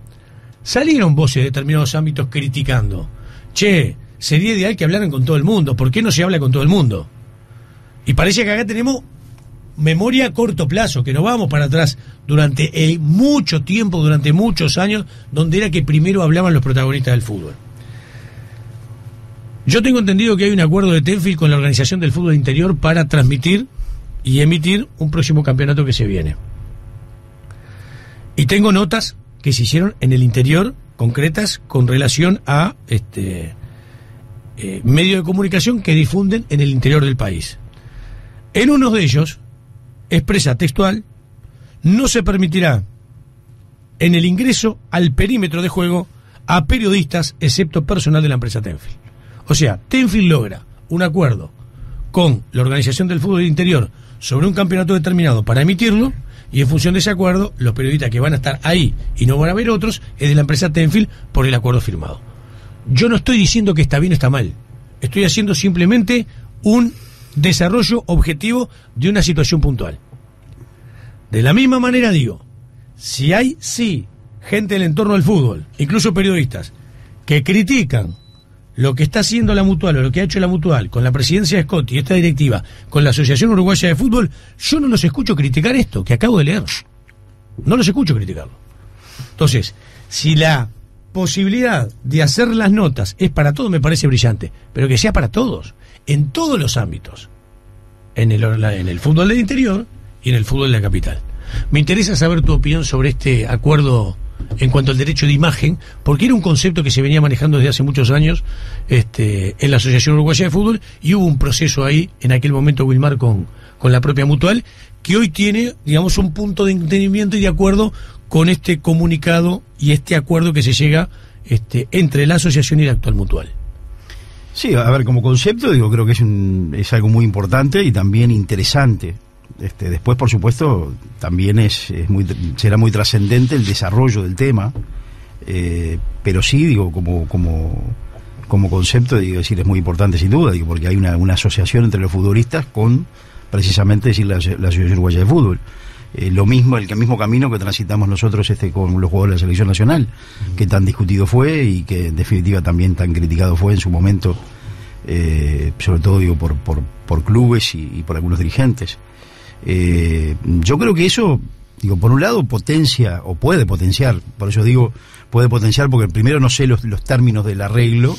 salieron voces de determinados ámbitos criticando. Che, sería ideal que hablaran con todo el mundo. ¿Por qué no se habla con todo el mundo? Y parece que acá tenemos memoria a corto plazo, que nos vamos para atrás durante mucho tiempo, durante muchos años, donde era que primero hablaban los protagonistas del fútbol. Yo tengo entendido que hay un acuerdo de Tenfield con la Organización del Fútbol Interior para transmitir y emitir un próximo campeonato que se viene. Y tengo notas que se hicieron en el interior concretas con relación a medios de comunicación que difunden en el interior del país. En uno de ellos expresa textual: no se permitirá en el ingreso al perímetro de juego a periodistas excepto personal de la empresa Tenfield. O sea, Tenfield logra un acuerdo con la Organización del Fútbol del Interior sobre un campeonato determinado para emitirlo, y en función de ese acuerdo, los periodistas que van a estar ahí y no van a haber otros es de la empresa Tenfield por el acuerdo firmado. Yo no estoy diciendo que está bien o está mal, estoy haciendo simplemente un desarrollo objetivo de una situación puntual. De la misma manera digo, si hay gente del entorno del fútbol, incluso periodistas, que critican lo que está haciendo la Mutual o lo que ha hecho la Mutual con la presidencia de Scotti y esta directiva, con la Asociación Uruguaya de Fútbol, yo no los escucho criticar esto que acabo de leer. No los escucho criticarlo. Entonces, si la posibilidad de hacer las notas es para todos, me parece brillante, pero que sea para todos, en todos los ámbitos, en el fútbol del interior y en el fútbol de la capital. Me interesa saber tu opinión sobre este acuerdo en cuanto al derecho de imagen, porque era un concepto que se venía manejando desde hace muchos años en la Asociación Uruguaya de Fútbol, y hubo un proceso ahí, en aquel momento, Wilmar, con la propia Mutual, que hoy tiene, digamos, un punto de entendimiento y de acuerdo con este comunicado y este acuerdo que se llega entre la asociación y la actual Mutual. Sí, a ver, como concepto, digo, creo que es algo muy importante y también interesante. Después, por supuesto, también será muy trascendente el desarrollo del tema, pero sí, digo, como concepto, digo, decir, es muy importante sin duda, digo, porque hay una asociación entre los futbolistas con, precisamente, decir, la Asociación Uruguaya de Fútbol. Lo mismo, el mismo camino que transitamos nosotros con los jugadores de la selección nacional, que tan discutido fue y que en definitiva también tan criticado fue en su momento, sobre todo, digo, por clubes y por algunos dirigentes. Yo creo que eso, digo, por un lado potencia, o puede potenciar, por eso digo puede potenciar, porque primero no sé los términos del arreglo,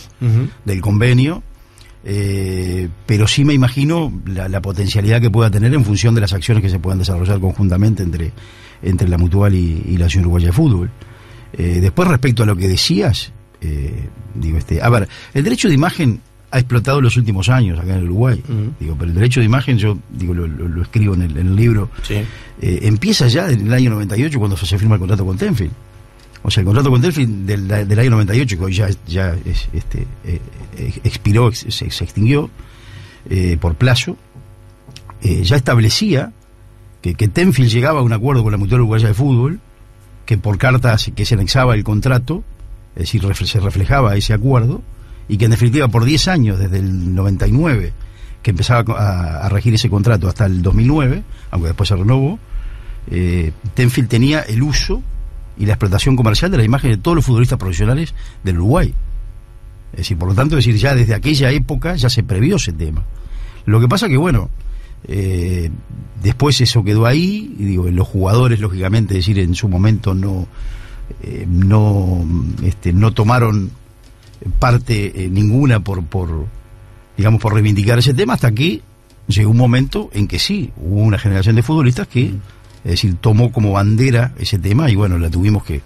del convenio, pero sí me imagino la potencialidad que pueda tener en función de las acciones que se puedan desarrollar conjuntamente entre la Mutual y la Asociación Uruguaya de Fútbol. Después, respecto a lo que decías, digo, a ver, el derecho de imagen ha explotado en los últimos años acá en Uruguay, digo, pero el derecho de imagen, yo digo, lo escribo en el libro, sí. Empieza ya en el año 98, cuando se firma el contrato con Tenfield. O sea, el contrato con Tenfield del año 98, que hoy ya expiró, se extinguió por plazo, ya establecía que Tenfield llegaba a un acuerdo con la Mutual Uruguaya de Fútbol, que por carta que se anexaba el contrato, es decir, se reflejaba ese acuerdo, y que en definitiva por 10 años, desde el 99, que empezaba a regir ese contrato, hasta el 2009, aunque después se renovó, Tenfield tenía el uso y la explotación comercial de la imagen de todos los futbolistas profesionales del Uruguay. Es decir, por lo tanto, ya desde aquella época ya se previó ese tema. Lo que pasa que, bueno, después eso quedó ahí, y digo, los jugadores, lógicamente, es decir, en su momento no tomaron parte ninguna por reivindicar ese tema, hasta que llegó un momento en que sí, hubo una generación de futbolistas que, es decir, tomó como bandera ese tema, y bueno, la tuvimos que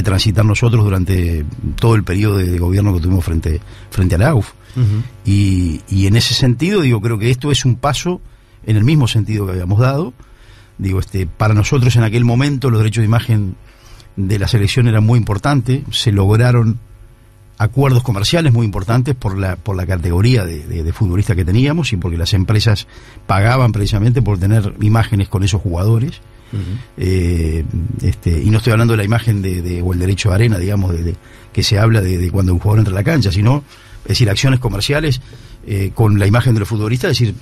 transitar nosotros durante todo el periodo de gobierno que tuvimos frente a la AUF. Y en ese sentido, digo, creo que esto es un paso en el mismo sentido que habíamos dado. Digo, para nosotros en aquel momento los derechos de imagen de la selección eran muy importantes, se lograron acuerdos comerciales muy importantes por la categoría de futbolistas que teníamos, y porque las empresas pagaban precisamente por tener imágenes con esos jugadores. Y no estoy hablando de la imagen o el derecho de arena, digamos, que se habla de cuando un jugador entra a la cancha, sino, es decir, acciones comerciales con la imagen de los futbolistas, es decir,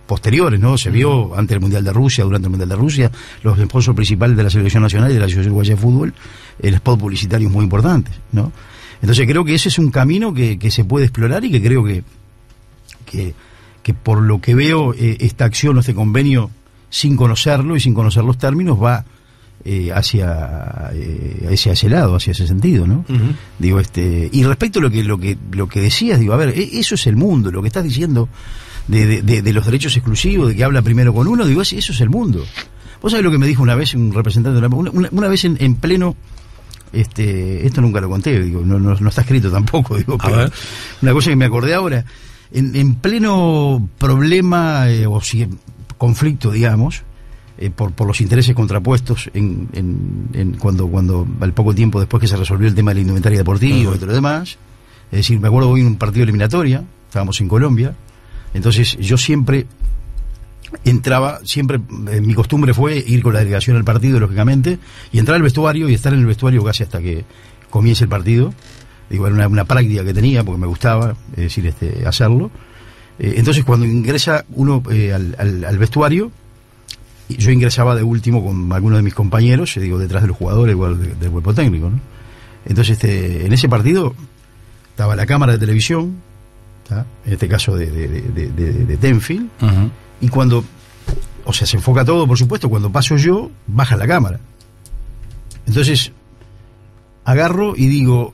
posteriores, ¿no? Se vio antes del Mundial de Rusia, durante el Mundial de Rusia, los sponsors principales de la selección nacional y de la Asociación Uruguaya de Fútbol, el spot publicitario muy importante, ¿no? Entonces creo que ese es un camino que se puede explorar, y que creo que por lo que veo, esta acción o este convenio, sin conocerlo y sin conocer los términos, va hacia ese lado, hacia ese sentido, ¿no? Digo, y respecto a lo que decías, digo, a ver, eso es el mundo, lo que estás diciendo de los derechos exclusivos, de que habla primero con uno, digo, eso es el mundo. Vos sabés lo que me dijo una vez un representante de una vez en pleno esto nunca lo conté, digo, no está escrito tampoco, digo, pero ver. Una cosa que me acordé ahora, en pleno problema conflicto, digamos, por los intereses contrapuestos cuando al poco tiempo después que se resolvió el tema de la indumentaria deportiva y todo lo demás, es decir, me acuerdo hoy en un partido eliminatoria, estábamos en Colombia, entonces yo siempre mi costumbre fue ir con la delegación al partido, lógicamente, y entrar al vestuario y estar en el vestuario casi hasta que comience el partido. Digo, era una práctica que tenía porque me gustaba, es decir, hacerlo. Entonces cuando ingresa uno al vestuario, yo ingresaba de último con algunos de mis compañeros, digo, detrás de los jugadores del cuerpo técnico, ¿no? Entonces en ese partido estaba la cámara de televisión, ¿tá? En este caso de Tenfield, y cuando, se enfoca todo, por supuesto, cuando paso yo, baja la cámara. Entonces agarro y digo,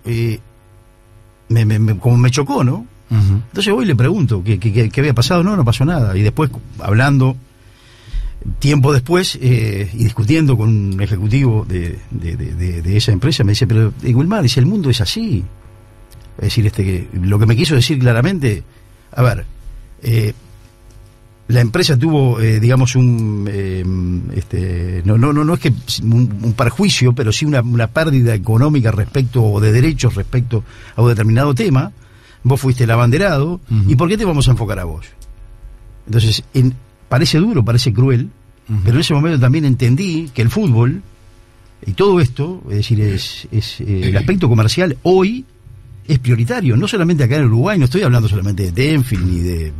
como me chocó, ¿no? Entonces voy y le pregunto ¿qué había pasado. No pasó nada. Y después, hablando tiempo después y discutiendo con un ejecutivo de esa empresa, me dice, pero Wilmar, dice, el mundo es así. Es decir, que lo que me quiso decir claramente, a ver, la empresa tuvo, digamos, no es que un perjuicio, pero sí una pérdida económica o de derechos respecto a un determinado tema. Vos fuiste el abanderado, ¿y por qué te vamos a enfocar a vos? Entonces, parece duro, parece cruel, pero en ese momento también entendí que el fútbol y todo esto, es decir, el aspecto comercial hoy es prioritario, no solamente acá en Uruguay, no estoy hablando solamente de Tenfield, ni de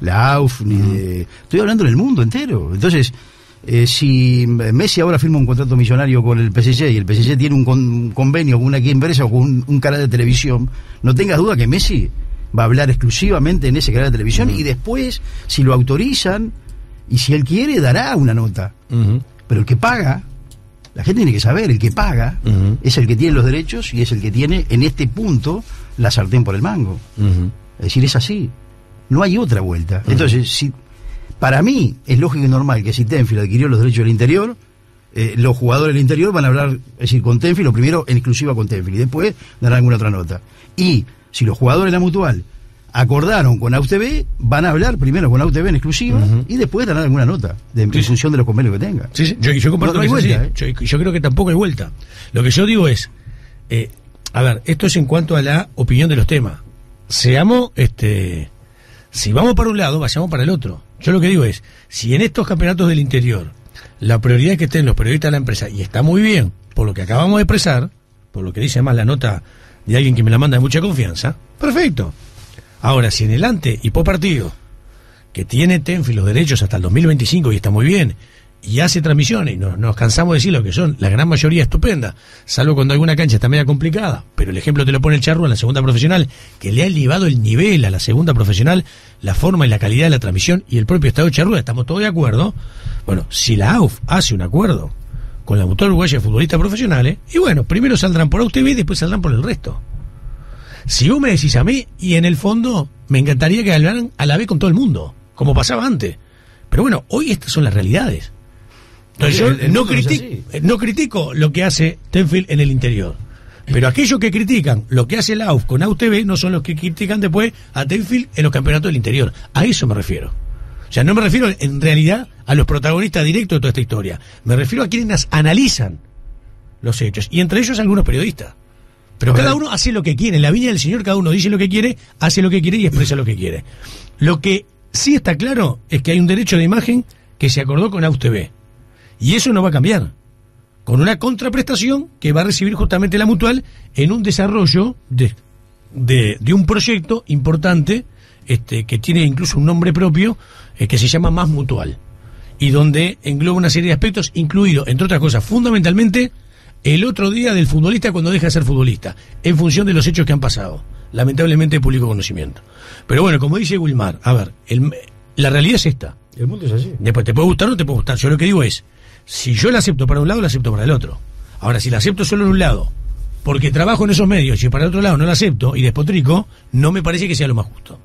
la AUF, estoy hablando del mundo entero. Entonces, si Messi ahora firma un contrato millonario con el PSG y el PSG tiene un convenio con una empresa o con un canal de televisión, no tengas duda que Messi va a hablar exclusivamente en ese canal de televisión y después, si lo autorizan y si él quiere, dará una nota. Pero el que paga, la gente tiene que saber, el que paga es el que tiene los derechos y es el que tiene en este punto la sartén por el mango. Es decir, es así, no hay otra vuelta. Entonces, para mí es lógico y normal que si Tenfield adquirió los derechos del interior, los jugadores del interior van a hablar, es decir, con Tenfield, o primero en exclusiva con Tenfield, y después darán alguna otra nota. Y si los jugadores de la Mutual acordaron con AUTV, van a hablar primero con AUTV en exclusiva y después darán alguna nota en función de los convenios que tengan. Sí, yo comparto que vuelta, yo creo que tampoco hay vuelta. Lo que yo digo es, a ver, esto es en cuanto a la opinión de los temas. Seamos, si vamos para un lado, vayamos para el otro. Yo lo que digo es, si en estos campeonatos del interior la prioridad es que estén los periodistas de la empresa, y está muy bien, por lo que acabamos de expresar, por lo que dice más la nota de alguien que me la manda de mucha confianza, perfecto. Ahora, si en el ante y post partido, que tiene Tenfield los derechos hasta el 2025 y está muy bien, y hace transmisiones, y nos cansamos de decir lo que son, la gran mayoría estupenda, salvo cuando alguna cancha está media complicada, pero el ejemplo te lo pone el Charrúa en la segunda profesional, que le ha elevado el nivel a la segunda profesional, la forma y la calidad de la transmisión, y el propio Estado de Charrúa, estamos todos de acuerdo. Bueno, si la AUF hace un acuerdo con la Mutual Uruguaya de Futbolistas Profesionales, y bueno, primero saldrán por AUTV y después saldrán por el resto. Si vos me decís a mí, y en el fondo me encantaría que hablaran a la vez con todo el mundo, como pasaba antes, pero bueno, hoy estas son las realidades. Entonces yo no critico lo que hace Tenfield en el interior, pero aquellos que critican lo que hace la AUF con AUTV no son los que critican después a Tenfield en los campeonatos del interior. A eso me refiero. O sea, no me refiero en realidad a los protagonistas directos de toda esta historia. Me refiero a quienes analizan los hechos, y entre ellos algunos periodistas. Pero cada uno hace lo que quiere. En la viña del Señor cada uno dice lo que quiere, hace lo que quiere y expresa lo que quiere. Lo que sí está claro es que hay un derecho de imagen que se acordó con AUTV. Y eso no va a cambiar. Con una contraprestación que va a recibir justamente la Mutual en un desarrollo de un proyecto importante, que tiene incluso un nombre propio, que se llama Más Mutual. Y donde engloba una serie de aspectos, incluido, entre otras cosas, fundamentalmente, el otro día del futbolista cuando deja de ser futbolista, en función de los hechos que han pasado. Lamentablemente de público conocimiento. Pero bueno, como dice Wilmar, a ver, la realidad es esta. El mundo es así. Después te puede gustar o no te puede gustar. Yo lo que digo es, si yo la acepto para un lado, la acepto para el otro. Ahora, si la acepto solo en un lado, porque trabajo en esos medios, y para el otro lado no la acepto y despotrico, no me parece que sea lo más justo.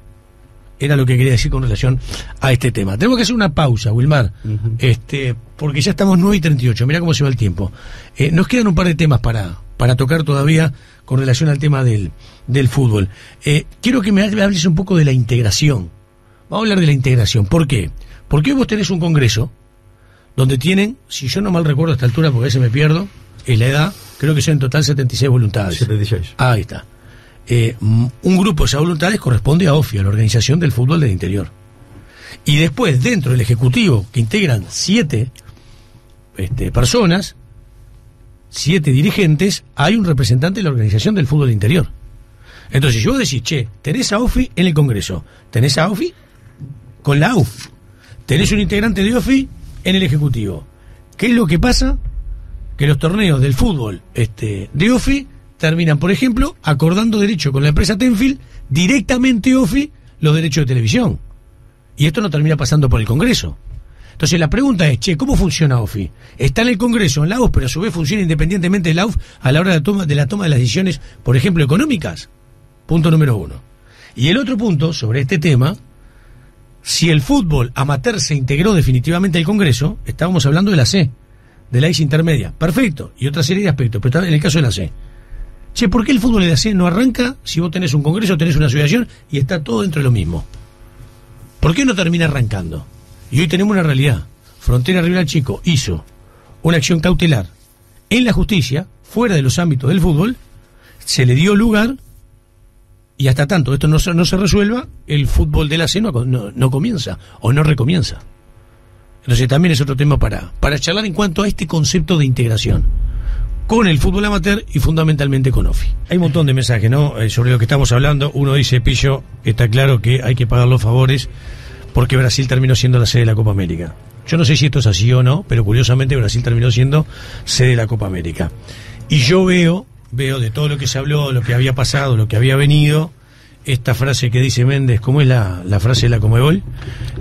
era lo que quería decir con relación a este tema. Tenemos que hacer una pausa, Wilmar, porque ya estamos 9:38, mirá cómo se va el tiempo. Nos quedan un par de temas para tocar todavía con relación al tema del fútbol. Quiero que me hables un poco de la integración. Vamos a hablar de la integración. ¿Por qué? Porque hoy vos tenés un congreso donde tienen, si yo no mal recuerdo a esta altura, porque a veces me pierdo, es la edad, creo que son en total 76 voluntades. 76. Ahí está. Un grupo de esas voluntades corresponde a OFI, a la Organización del Fútbol del Interior. Y después, dentro del Ejecutivo, que integran 7 personas, 7 dirigentes, hay un representante de la Organización del Fútbol del Interior. Entonces, si vos decís, tenés a OFI en el Congreso, tenés a OFI con la AUF, tenés un integrante de OFI en el Ejecutivo. ¿Qué es lo que pasa? Que los torneos del fútbol de OFI terminan, por ejemplo, acordando derecho con la empresa Tenfield, directamente OFI, los derechos de televisión. Y esto no termina pasando por el Congreso. Entonces la pregunta es, ¿cómo funciona OFI? Está en el Congreso, en la AUF, pero a su vez funciona independientemente de la AUF a la hora de la toma de las decisiones, por ejemplo, económicas. Punto número 1. Y el otro punto sobre este tema, si el fútbol amateur se integró definitivamente al Congreso, estábamos hablando de la C, de la ICE intermedia. Perfecto. Y otra serie de aspectos, pero está en el caso de la C. ¿Por qué el fútbol de la C no arranca si vos tenés un congreso, tenés una asociación y está todo dentro de lo mismo? ¿Por qué no termina arrancando? Y hoy tenemos una realidad. Frontera Rival Chico hizo una acción cautelar en la justicia, fuera de los ámbitos del fútbol, se le dio lugar y hasta tanto esto no se resuelva, el fútbol de la C no comienza o no recomienza. Entonces también es otro tema para charlar en cuanto a este concepto de integración con el fútbol amateur y fundamentalmente con OFI. Hay un montón de mensajes, ¿no? Sobre lo que estamos hablando. Uno dice, Pillo, está claro que hay que pagar los favores porque Brasil terminó siendo la sede de la Copa América. Yo no sé si esto es así o no, pero curiosamente Brasil terminó siendo sede de la Copa América. Y yo veo de todo lo que se habló, lo que había pasado, lo que había venido, esta frase que dice Méndez, ¿cómo es la frase de la Conmebol?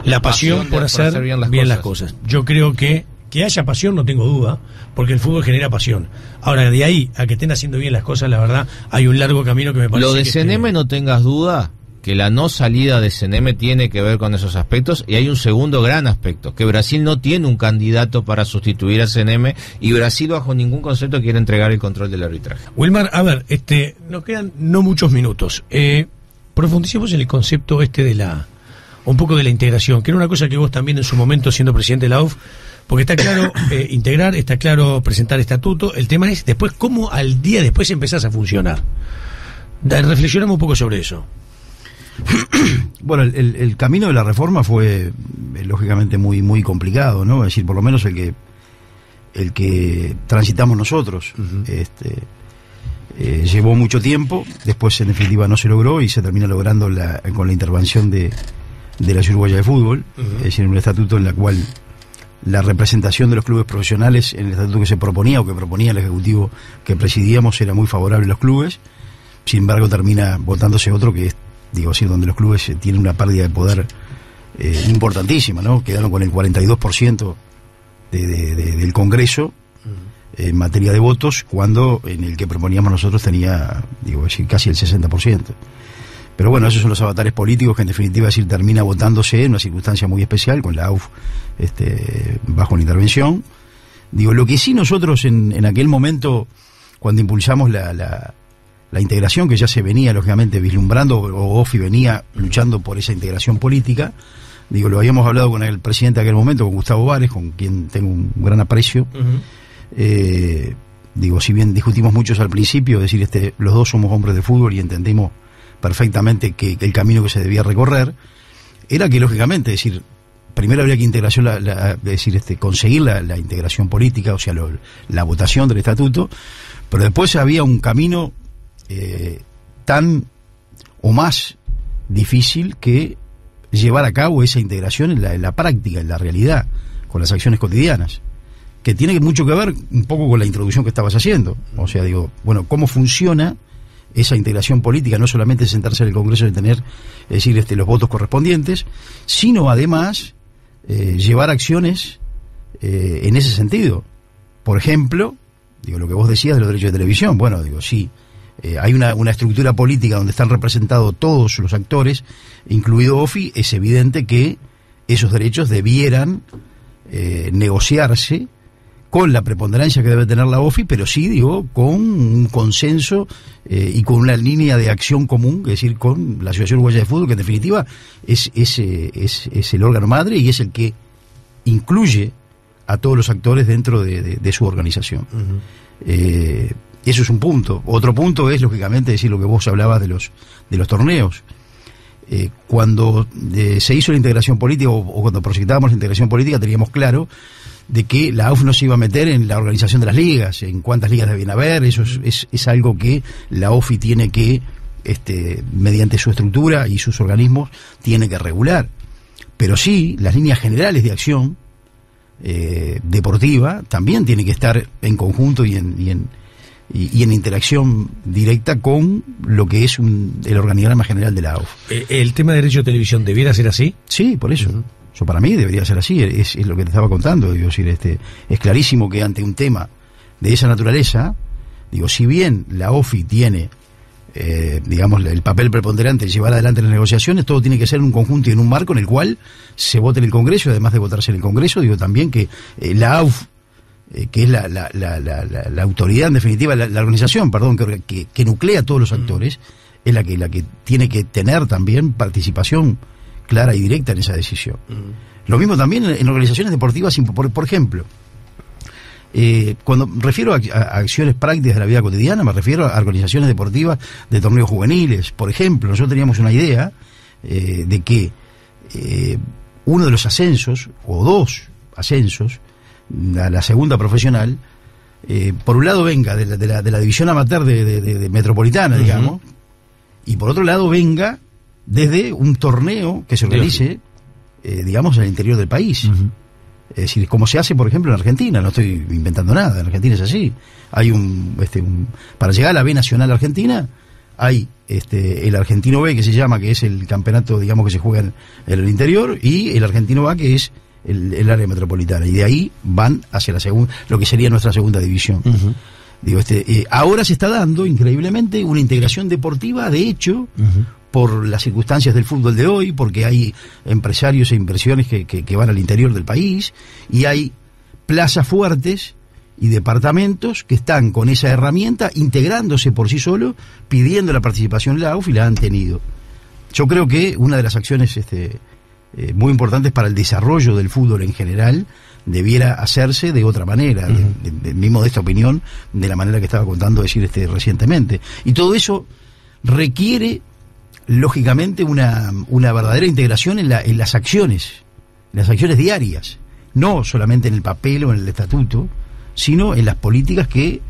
La pasión por hacer bien las cosas. Yo creo que haya pasión, no tengo duda, porque el fútbol genera pasión. Ahora, de ahí a que estén haciendo bien las cosas, la verdad, hay un largo camino que me parece. Lo de CNM, no tengas duda, que la no salida de CNM tiene que ver con esos aspectos, y hay un segundo gran aspecto, que Brasil no tiene un candidato para sustituir a CNM, y Brasil bajo ningún concepto quiere entregar el control del arbitraje. Wilmar, a ver, nos quedan no muchos minutos. Profundicemos en el concepto un poco de la integración, que era una cosa que vos también en su momento, siendo presidente de la UF, porque está claro integrar, está claro presentar estatuto, el tema es después cómo al día después empezás a funcionar. Reflexionamos un poco sobre eso. Bueno, el camino de la reforma fue lógicamente muy muy complicado, ¿no? Es decir, por lo menos el que transitamos nosotros. Uh-huh. Llevó mucho tiempo, después en definitiva no se logró y se termina logrando con la intervención de la Asociación Uruguaya de Fútbol, uh-huh. Es decir, un estatuto en la cual la representación de los clubes profesionales en el estatuto que se proponía o que proponía el Ejecutivo que presidíamos era muy favorable a los clubes. Sin embargo termina votándose otro que es, donde los clubes tienen una pérdida de poder importantísima, ¿no? Quedaron con el 42% del Congreso en materia de votos, cuando en el que proponíamos nosotros tenía, casi el 60%. Pero bueno, esos son los avatares políticos que en definitiva termina votándose en una circunstancia muy especial, con la AUF bajo la intervención. Lo que sí nosotros en aquel momento, cuando impulsamos la integración, que ya se venía lógicamente vislumbrando, o OFI venía luchando por esa integración política, lo habíamos hablado con el presidente de aquel momento, con Gustavo Vares, con quien tengo un gran aprecio. Uh-huh. Si bien discutimos muchos al principio, los dos somos hombres de fútbol y entendimos perfectamente que el camino que se debía recorrer era que lógicamente, primero habría que conseguir la integración política, o sea, la votación del estatuto, pero después había un camino tan o más difícil que llevar a cabo esa integración en la práctica, en la realidad, con las acciones cotidianas, que tiene mucho que ver un poco con la introducción que estabas haciendo. O sea, ¿cómo funciona esa integración política? No solamente sentarse en el Congreso y tener, los votos correspondientes, sino además llevar acciones en ese sentido. Por ejemplo, lo que vos decías de los derechos de televisión. Bueno, sí, hay una estructura política donde están representados todos los actores, incluido OFI, es evidente que esos derechos debieran negociarse con la preponderancia que debe tener la OFI, pero sí, digo, con un consenso y con una línea de acción común, es decir, con la Asociación Uruguaya de Fútbol, que en definitiva es el órgano madre y es el que incluye a todos los actores dentro de su organización. Eso es un punto. Otro punto es, lógicamente, decir lo que vos hablabas de los torneos. Cuando se hizo la integración política o cuando proyectábamos la integración política, teníamos claro de que la AUF no se iba a meter en la organización de las ligas, en cuántas ligas debían haber. Eso es algo que la OFI tiene que, mediante su estructura y sus organismos, tiene que regular. Pero sí, las líneas generales de acción deportiva también tienen que estar en conjunto y en interacción directa con lo que es el organigrama general de la AUF. ¿El tema de derecho de televisión debiera ser así? Sí, por eso. Eso para mí debería ser así, es lo que te estaba contando. Digo, es clarísimo que ante un tema de esa naturaleza, digo, si bien la OFI tiene, digamos, el papel preponderante de llevar adelante las negociaciones, todo tiene que ser en un conjunto y en un marco en el cual se vote en el Congreso, y además de votarse en el Congreso, digo también que la AUF, que es la autoridad, en definitiva, la organización, perdón, que nuclea a todos los actores, es la que tiene que tener también participación clara y directa en esa decisión. Lo mismo también en organizaciones deportivas, por ejemplo, cuando refiero a acciones prácticas de la vida cotidiana, me refiero a organizaciones deportivas de torneos juveniles. Por ejemplo, nosotros teníamos una idea de que uno de los ascensos, o dos ascensos, a la segunda profesional, por un lado venga de la división amateur de Metropolitana, digamos, y por otro lado venga desde un torneo que se organice, digamos, en el interior del país. Es decir, como se hace, por ejemplo, en Argentina. No estoy inventando nada, en Argentina es así. Hay para llegar a la B Nacional Argentina, hay el Argentino B, que se llama, que es el campeonato, digamos, que se juega en el interior, y el Argentino A, que es el área metropolitana, y de ahí van hacia la segunda, lo que sería nuestra segunda división. Digo, ahora se está dando increíblemente una integración deportiva, de hecho, por las circunstancias del fútbol de hoy, porque hay empresarios e inversiones que van al interior del país, y hay plazas fuertes y departamentos que están con esa herramienta integrándose por sí solos, pidiendo la participación de la AUF, y la han tenido. Yo creo que una de las acciones muy importantes para el desarrollo del fútbol en general debiera hacerse de otra manera, de mi modesta opinión, de la manera que estaba contando recientemente. Y todo eso requiere, lógicamente, una verdadera integración en las acciones diarias, no solamente en el papel o en el estatuto, sino en las políticas que,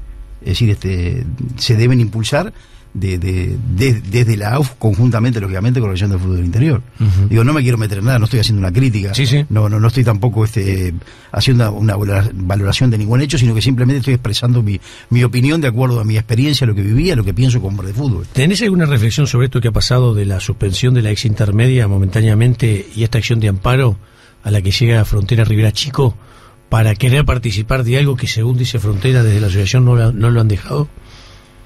es decir, se deben impulsar desde la AUF, conjuntamente, lógicamente, con la Organización del Fútbol del Interior. Digo, no me quiero meter en nada, no estoy haciendo una crítica, no estoy tampoco haciendo una valoración de ningún hecho, sino que simplemente estoy expresando mi opinión de acuerdo a mi experiencia, lo que vivía, lo que pienso como hombre de fútbol. ¿Tenés alguna reflexión sobre esto que ha pasado de la suspensión de la ex intermedia momentáneamente y esta acción de amparo a la que llega a Frontera Rivera Chico para querer participar de algo que, según dice Frontera, desde la asociación no lo han dejado?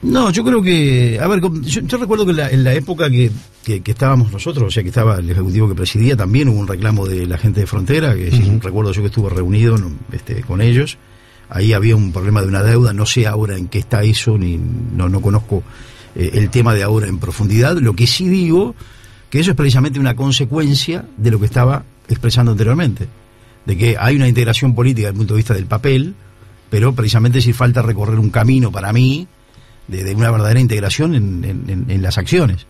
No, yo creo que, a ver, yo recuerdo que en la época que estábamos nosotros, o sea, que estaba el ejecutivo que presidía, también hubo un reclamo de la gente de Frontera, que recuerdo yo que estuve reunido con ellos. Ahí había un problema de una deuda, no sé ahora en qué está eso, no conozco el tema de ahora en profundidad. Lo que sí digo, que eso es precisamente una consecuencia de lo que estaba expresando anteriormente, de que hay una integración política desde el punto de vista del papel, pero precisamente si falta recorrer un camino para mí de una verdadera integración en las acciones.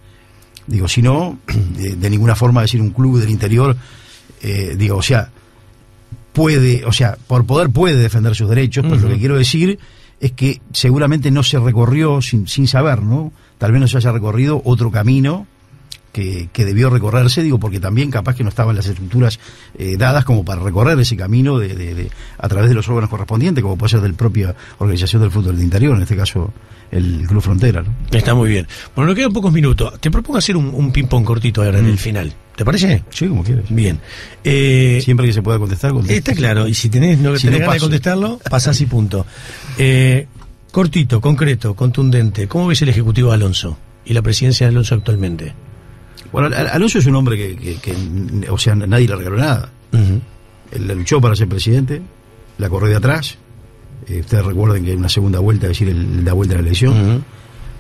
Digo, si no, de ninguna forma decir un club del interior, digo, o sea, por poder puede defender sus derechos, pero lo que quiero decir es que seguramente no se recorrió sin saber, ¿no? Tal vez no se haya recorrido otro camino que debió recorrerse, digo, porque también capaz que no estaban las estructuras dadas como para recorrer ese camino a través de los órganos correspondientes, como puede ser del propia Organización del Fútbol del Interior, en este caso el Club Frontera, ¿no? Está muy bien. Bueno, nos quedan pocos minutos. Te propongo hacer un ping-pong cortito ahora en el final. ¿Te parece? Sí, como quieras. Bien. Siempre que se pueda contestar. Está claro, y si tenés ganas de contestarlo, pasás y punto. Cortito, concreto, contundente. ¿Cómo ves el Ejecutivo de Alonso y la presidencia de Alonso actualmente? Bueno, Alonso es un hombre que o sea, nadie le regaló nada. Él luchó para ser presidente, la corrió de atrás. Ustedes recuerden que hay una segunda vuelta, es decir, la vuelta de la elección.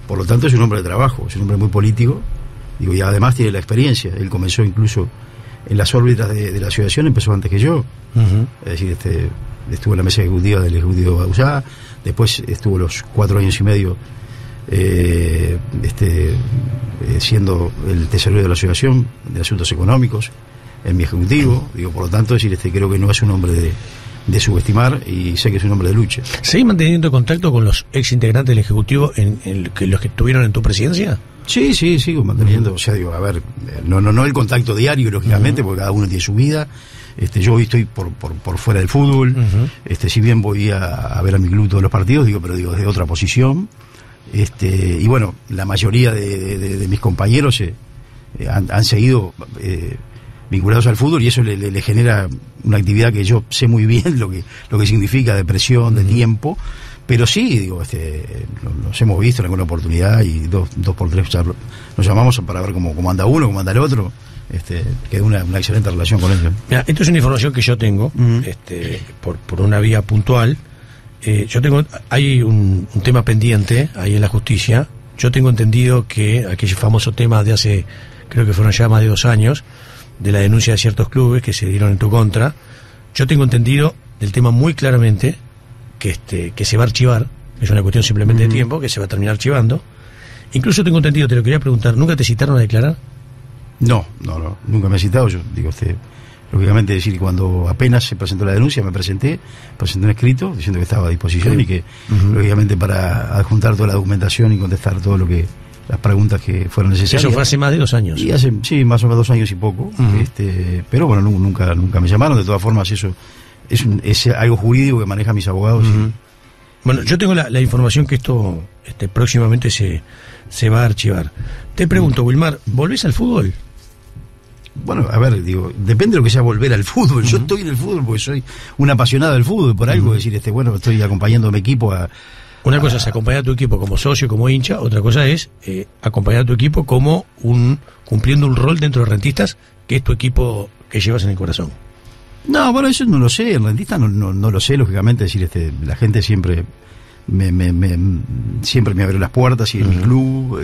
Por lo tanto, es un hombre de trabajo, es un hombre muy político. Digo, y además tiene la experiencia. Él comenzó incluso en las órbitas de la asociación, empezó antes que yo. Es decir, estuvo en la mesa ejecutiva del Ejecutivo de Bauzá, después estuvo los 4 años y medio siendo el tesorero de la asociación de asuntos económicos en mi ejecutivo. Digo, por lo tanto, es decir, creo que no es un hombre de subestimar, y sé que es un hombre de lucha. ¿Seguís manteniendo contacto con los ex integrantes del Ejecutivo los que estuvieron en tu presidencia? Sí, sigo manteniendo. O sea, digo, a ver, no el contacto diario, lógicamente, porque cada uno tiene su vida. Yo hoy estoy por fuera del fútbol. Si bien voy a ver a mi club todos los partidos, pero desde otra posición. Y bueno, la mayoría de mis compañeros han seguido vinculados al fútbol, y eso le genera una actividad que yo sé muy bien lo que significa, de presión, de tiempo. Pero sí, nos hemos visto en alguna oportunidad, y dos por tres nos llamamos para ver cómo anda uno, cómo anda el otro. Quedó una excelente relación con él. Mira, esto es una información que yo tengo, por una vía puntual. Hay un tema pendiente ahí en la justicia. Yo tengo entendido que aquel famoso tema de hace, creo que fueron ya más de 2 años, de la denuncia de ciertos clubes que se dieron en tu contra, yo tengo entendido del tema muy claramente que se va a archivar. Es una cuestión simplemente de tiempo, que se va a terminar archivando. Incluso tengo entendido, te lo quería preguntar, ¿nunca te citaron a declarar? No, nunca me he citado. Yo lógicamente, decir, cuando apenas se presentó la denuncia, presenté un escrito diciendo que estaba a disposición, y que lógicamente para adjuntar toda la documentación y contestar todo las preguntas que fueron necesarias. Eso fue hace más de 2 años. Y sí, más o menos 2 años y poco. Pero bueno, nunca me llamaron. De todas formas, eso es algo jurídico que manejan mis abogados. Bueno, yo tengo la información que esto próximamente se va a archivar. Te pregunto, Wilmar, ¿volvés al fútbol? Bueno, a ver, depende de lo que sea volver al fútbol. Yo estoy en el fútbol porque soy un apasionado del fútbol, por algo. Decir, estoy acompañando a mi equipo a... Una cosa es acompañar a tu equipo como socio, como hincha. Otra cosa es acompañar a tu equipo como cumpliendo un rol dentro de Rentistas, que es tu equipo que llevas en el corazón. No, bueno, eso no lo sé. En Rentistas no lo sé, lógicamente. Decir, la gente siempre siempre me abrió las puertas, y en mi club.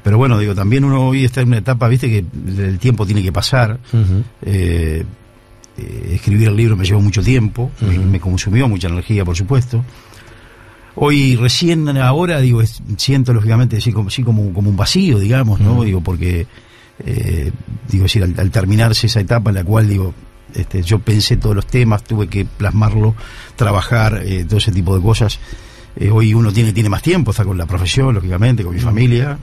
Pero bueno, también uno hoy está en una etapa, viste, que el tiempo tiene que pasar. Escribir el libro me llevó mucho tiempo, me consumió mucha energía, por supuesto. Hoy, recién ahora, siento lógicamente así como un vacío, digamos, ¿no? Porque decir, al terminarse esa etapa en la cual yo pensé todos los temas, tuve que plasmarlo, trabajar, todo ese tipo de cosas. Hoy uno tiene más tiempo, está con la profesión, lógicamente, con mi familia,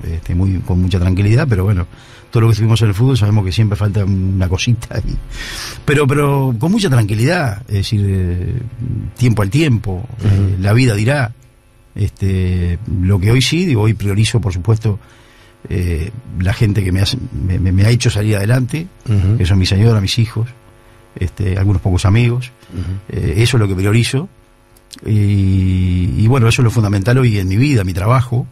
con mucha tranquilidad, pero bueno, todo lo que estuvimos en el fútbol sabemos que siempre falta una cosita, pero con mucha tranquilidad, es decir, tiempo al tiempo, la vida dirá. Lo que hoy sí, hoy priorizo, por supuesto, la gente que me ha hecho salir adelante, que son mi señora, mis hijos, algunos pocos amigos, eso es lo que priorizo. Y bueno, eso es lo fundamental hoy en mi vida, mi trabajo,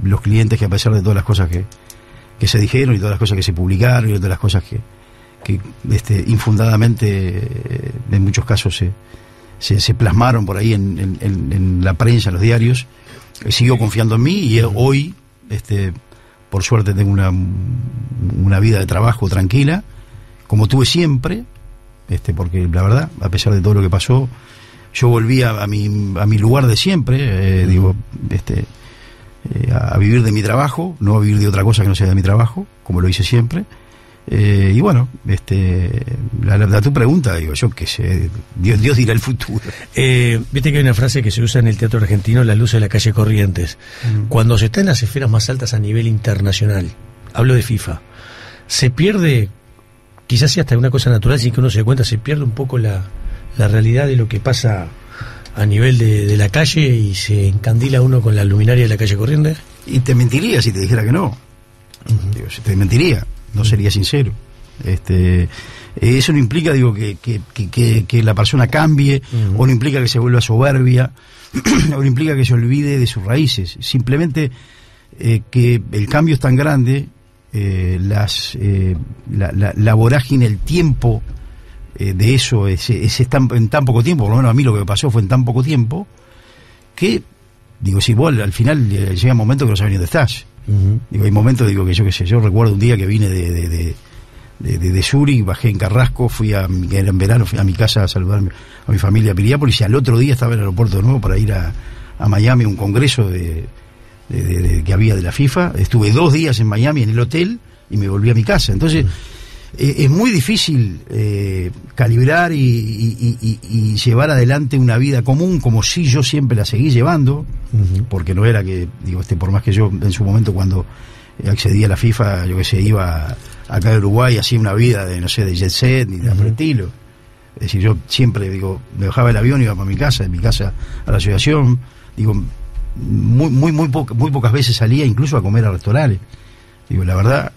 los clientes que, a pesar de todas las cosas que se dijeron y todas las cosas que se publicaron y todas las cosas que infundadamente en muchos casos se plasmaron por ahí en la prensa, en los diarios, siguió confiando en mí, y hoy por suerte tengo una vida de trabajo tranquila, como tuve siempre, porque la verdad, a pesar de todo lo que pasó, yo volví a mi lugar de siempre, a vivir de mi trabajo, no a vivir de otra cosa que no sea de mi trabajo, como lo hice siempre. Y bueno, tu pregunta, yo qué sé, Dios dirá el futuro. Viste que hay una frase que se usa en el teatro argentino, la luz de la calle Corrientes. Cuando se está en las esferas más altas a nivel internacional, hablo de FIFA, se pierde, quizás sea hasta una cosa natural, sin que uno se dé cuenta, se pierde un poco la realidad de lo que pasa a nivel de la calle, y se encandila uno con la luminaria de la calle Corrientes. Y te mentiría si te dijera que no. Te mentiría, no sería sincero. Eso no implica, digo, que la persona cambie, o no implica que se vuelva soberbia, o no implica que se olvide de sus raíces. Simplemente que el cambio es tan grande, la vorágine, el tiempo de eso es en tan poco tiempo, por lo menos a mí lo que me pasó fue en tan poco tiempo, que, digo, si vos al final llega un momento que no sabes ni dónde estás. Digo, hay momentos, digo, que yo qué sé, yo recuerdo un día que vine de Zurich, bajé en Carrasco, era en verano, fui a mi casa a saludar a mi familia a Piriápolis, y al otro día estaba en el aeropuerto de nuevo para ir a Miami a un congreso que había de la FIFA. Estuve 2 días en Miami en el hotel y me volví a mi casa. Entonces es muy difícil calibrar y llevar adelante una vida común como si yo siempre la seguí llevando, porque no era que, digo, por más que yo en su momento cuando accedí a la FIFA, yo que sé, iba acá de Uruguay, hacía una vida de, no sé, de jet set ni de por el estilo. Es decir, yo siempre, digo, me bajaba el avión y iba para mi casa, de mi casa a la asociación, digo, muy pocas veces salía incluso a comer a restaurantes. Digo, la verdad,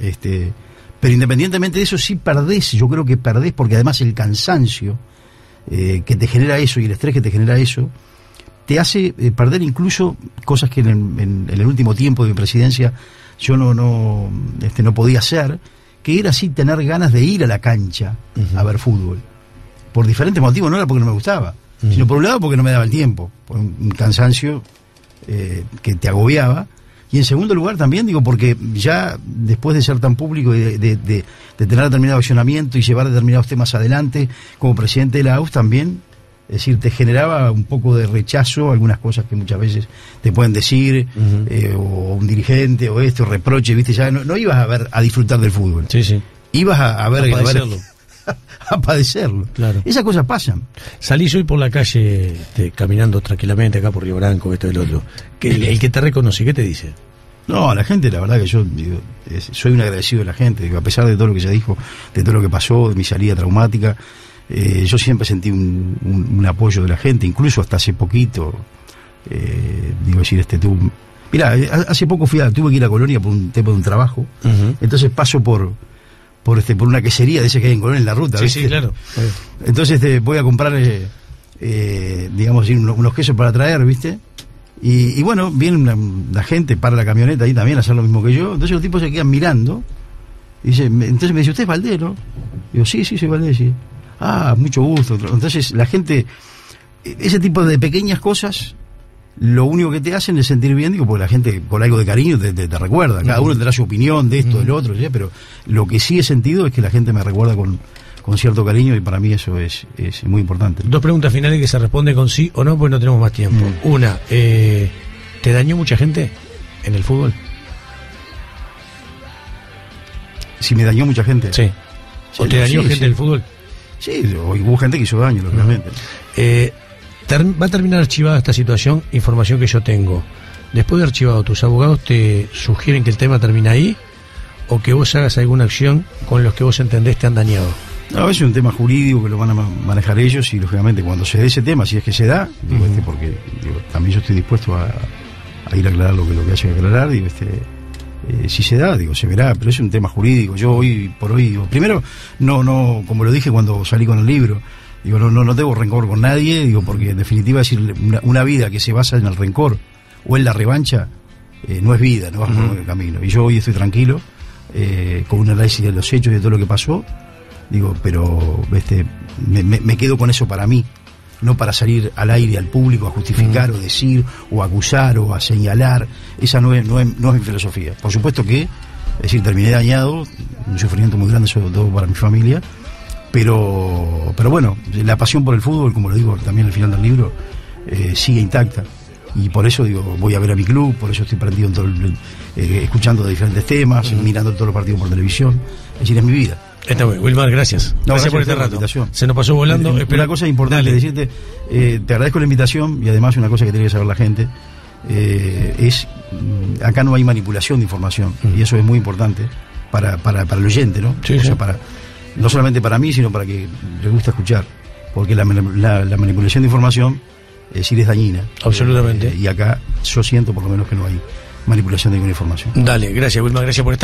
pero independientemente de eso, sí perdés, yo creo que perdés, porque además el cansancio que te genera eso y el estrés que te genera eso, te hace perder incluso cosas que en el último tiempo de mi presidencia yo no podía hacer, que era así tener ganas de ir a la cancha a ver fútbol. Por diferentes motivos, no era porque no me gustaba, sino por un lado porque no me daba el tiempo, por un cansancio que te agobiaba. Y en segundo lugar también, digo, porque ya después de ser tan público y de tener determinado accionamiento y llevar determinados temas adelante como presidente de la AUF también, es decir, te generaba un poco de rechazo a algunas cosas que muchas veces te pueden decir, o un dirigente, o reproche, viste, ya no ibas a disfrutar del fútbol. Sí, sí. Ibas a padecerlo. A padecerlo. Claro. Esas cosas pasan. Salís hoy por la calle caminando tranquilamente acá por Río Branco, esto y lo otro. El que te reconoce, ¿qué te dice? No, a la gente, la verdad que yo digo, soy un agradecido de la gente, digo, a pesar de todo lo que se dijo, de todo lo que pasó, de mi salida traumática, yo siempre sentí un apoyo de la gente, incluso hasta hace poquito, digo, decir, mirá, hace poco tuve que ir a Colonia por un tema de un trabajo, entonces paso por una quesería de ese que hay en Colonia en la ruta, ¿viste? Sí, claro. Entonces voy a comprar, digamos, unos quesos para traer, ¿viste? Y bueno, viene la gente, para la camioneta ahí también a hacer lo mismo que yo. Entonces los tipos se quedan mirando. Y entonces me dice, ¿usted es Valdés, no? Digo, sí, soy Valdés, sí. Ah, mucho gusto. Entonces la gente, ese tipo de pequeñas cosas, lo único que te hacen es sentir bien, digo, porque la gente con algo de cariño te recuerda. Cada uno tendrá su opinión de esto, del otro, ¿sí? Pero lo que sí he sentido es que la gente me recuerda con cierto cariño, y para mí eso es muy importante. 2 preguntas finales que se responden con sí o no, pues no tenemos más tiempo. Una, ¿te dañó mucha gente en el fútbol? Si me dañó mucha gente. Sí. ¿O te dañó gente del fútbol? Sí, hubo gente que hizo daño, lógicamente. Va a terminar archivada esta situación, información que yo tengo. Después de archivado, ¿tus abogados te sugieren que el tema termine ahí, o que vos hagas alguna acción con los que vos entendés te han dañado? No, a veces es un tema jurídico que lo van a manejar ellos, y lógicamente cuando se dé ese tema, si es que se da, digo, porque también yo estoy dispuesto a ir a aclarar lo que haya que aclarar, digo, si se da, digo, se verá, pero es un tema jurídico. Yo hoy por hoy, digo, primero, no, como lo dije cuando salí con el libro, digo, no tengo rencor con nadie, digo, porque en definitiva decir una vida que se basa en el rencor o en la revancha, no es vida, no vas por el camino. Y yo hoy estoy tranquilo, con un análisis de los hechos y de todo lo que pasó, digo, pero me quedo con eso para mí, no para salir al aire al público a justificar o decir o acusar o a señalar. Esa no es mi filosofía. Por supuesto que, es decir, terminé dañado, un sufrimiento muy grande, sobre todo para mi familia, pero bueno, la pasión por el fútbol, como lo digo también al final del libro, sigue intacta, y por eso digo, voy a ver a mi club, por eso estoy prendido en todo escuchando de diferentes temas, mirando todos los partidos por televisión. Es decir, es mi vida. Está bien, Wilmar, gracias. Gracias por este rato. Se nos pasó volando. Una cosa importante decirte, te agradezco la invitación, y además una cosa que tiene que saber la gente, acá no hay manipulación de información, y eso es muy importante para el oyente, ¿no? Sí, o sea, no solamente para mí, sino para que le gusta escuchar, porque la manipulación de información es dañina. Absolutamente. Y acá yo siento por lo menos que no hay manipulación de ninguna información. Dale, gracias, Wilmar, gracias por estar.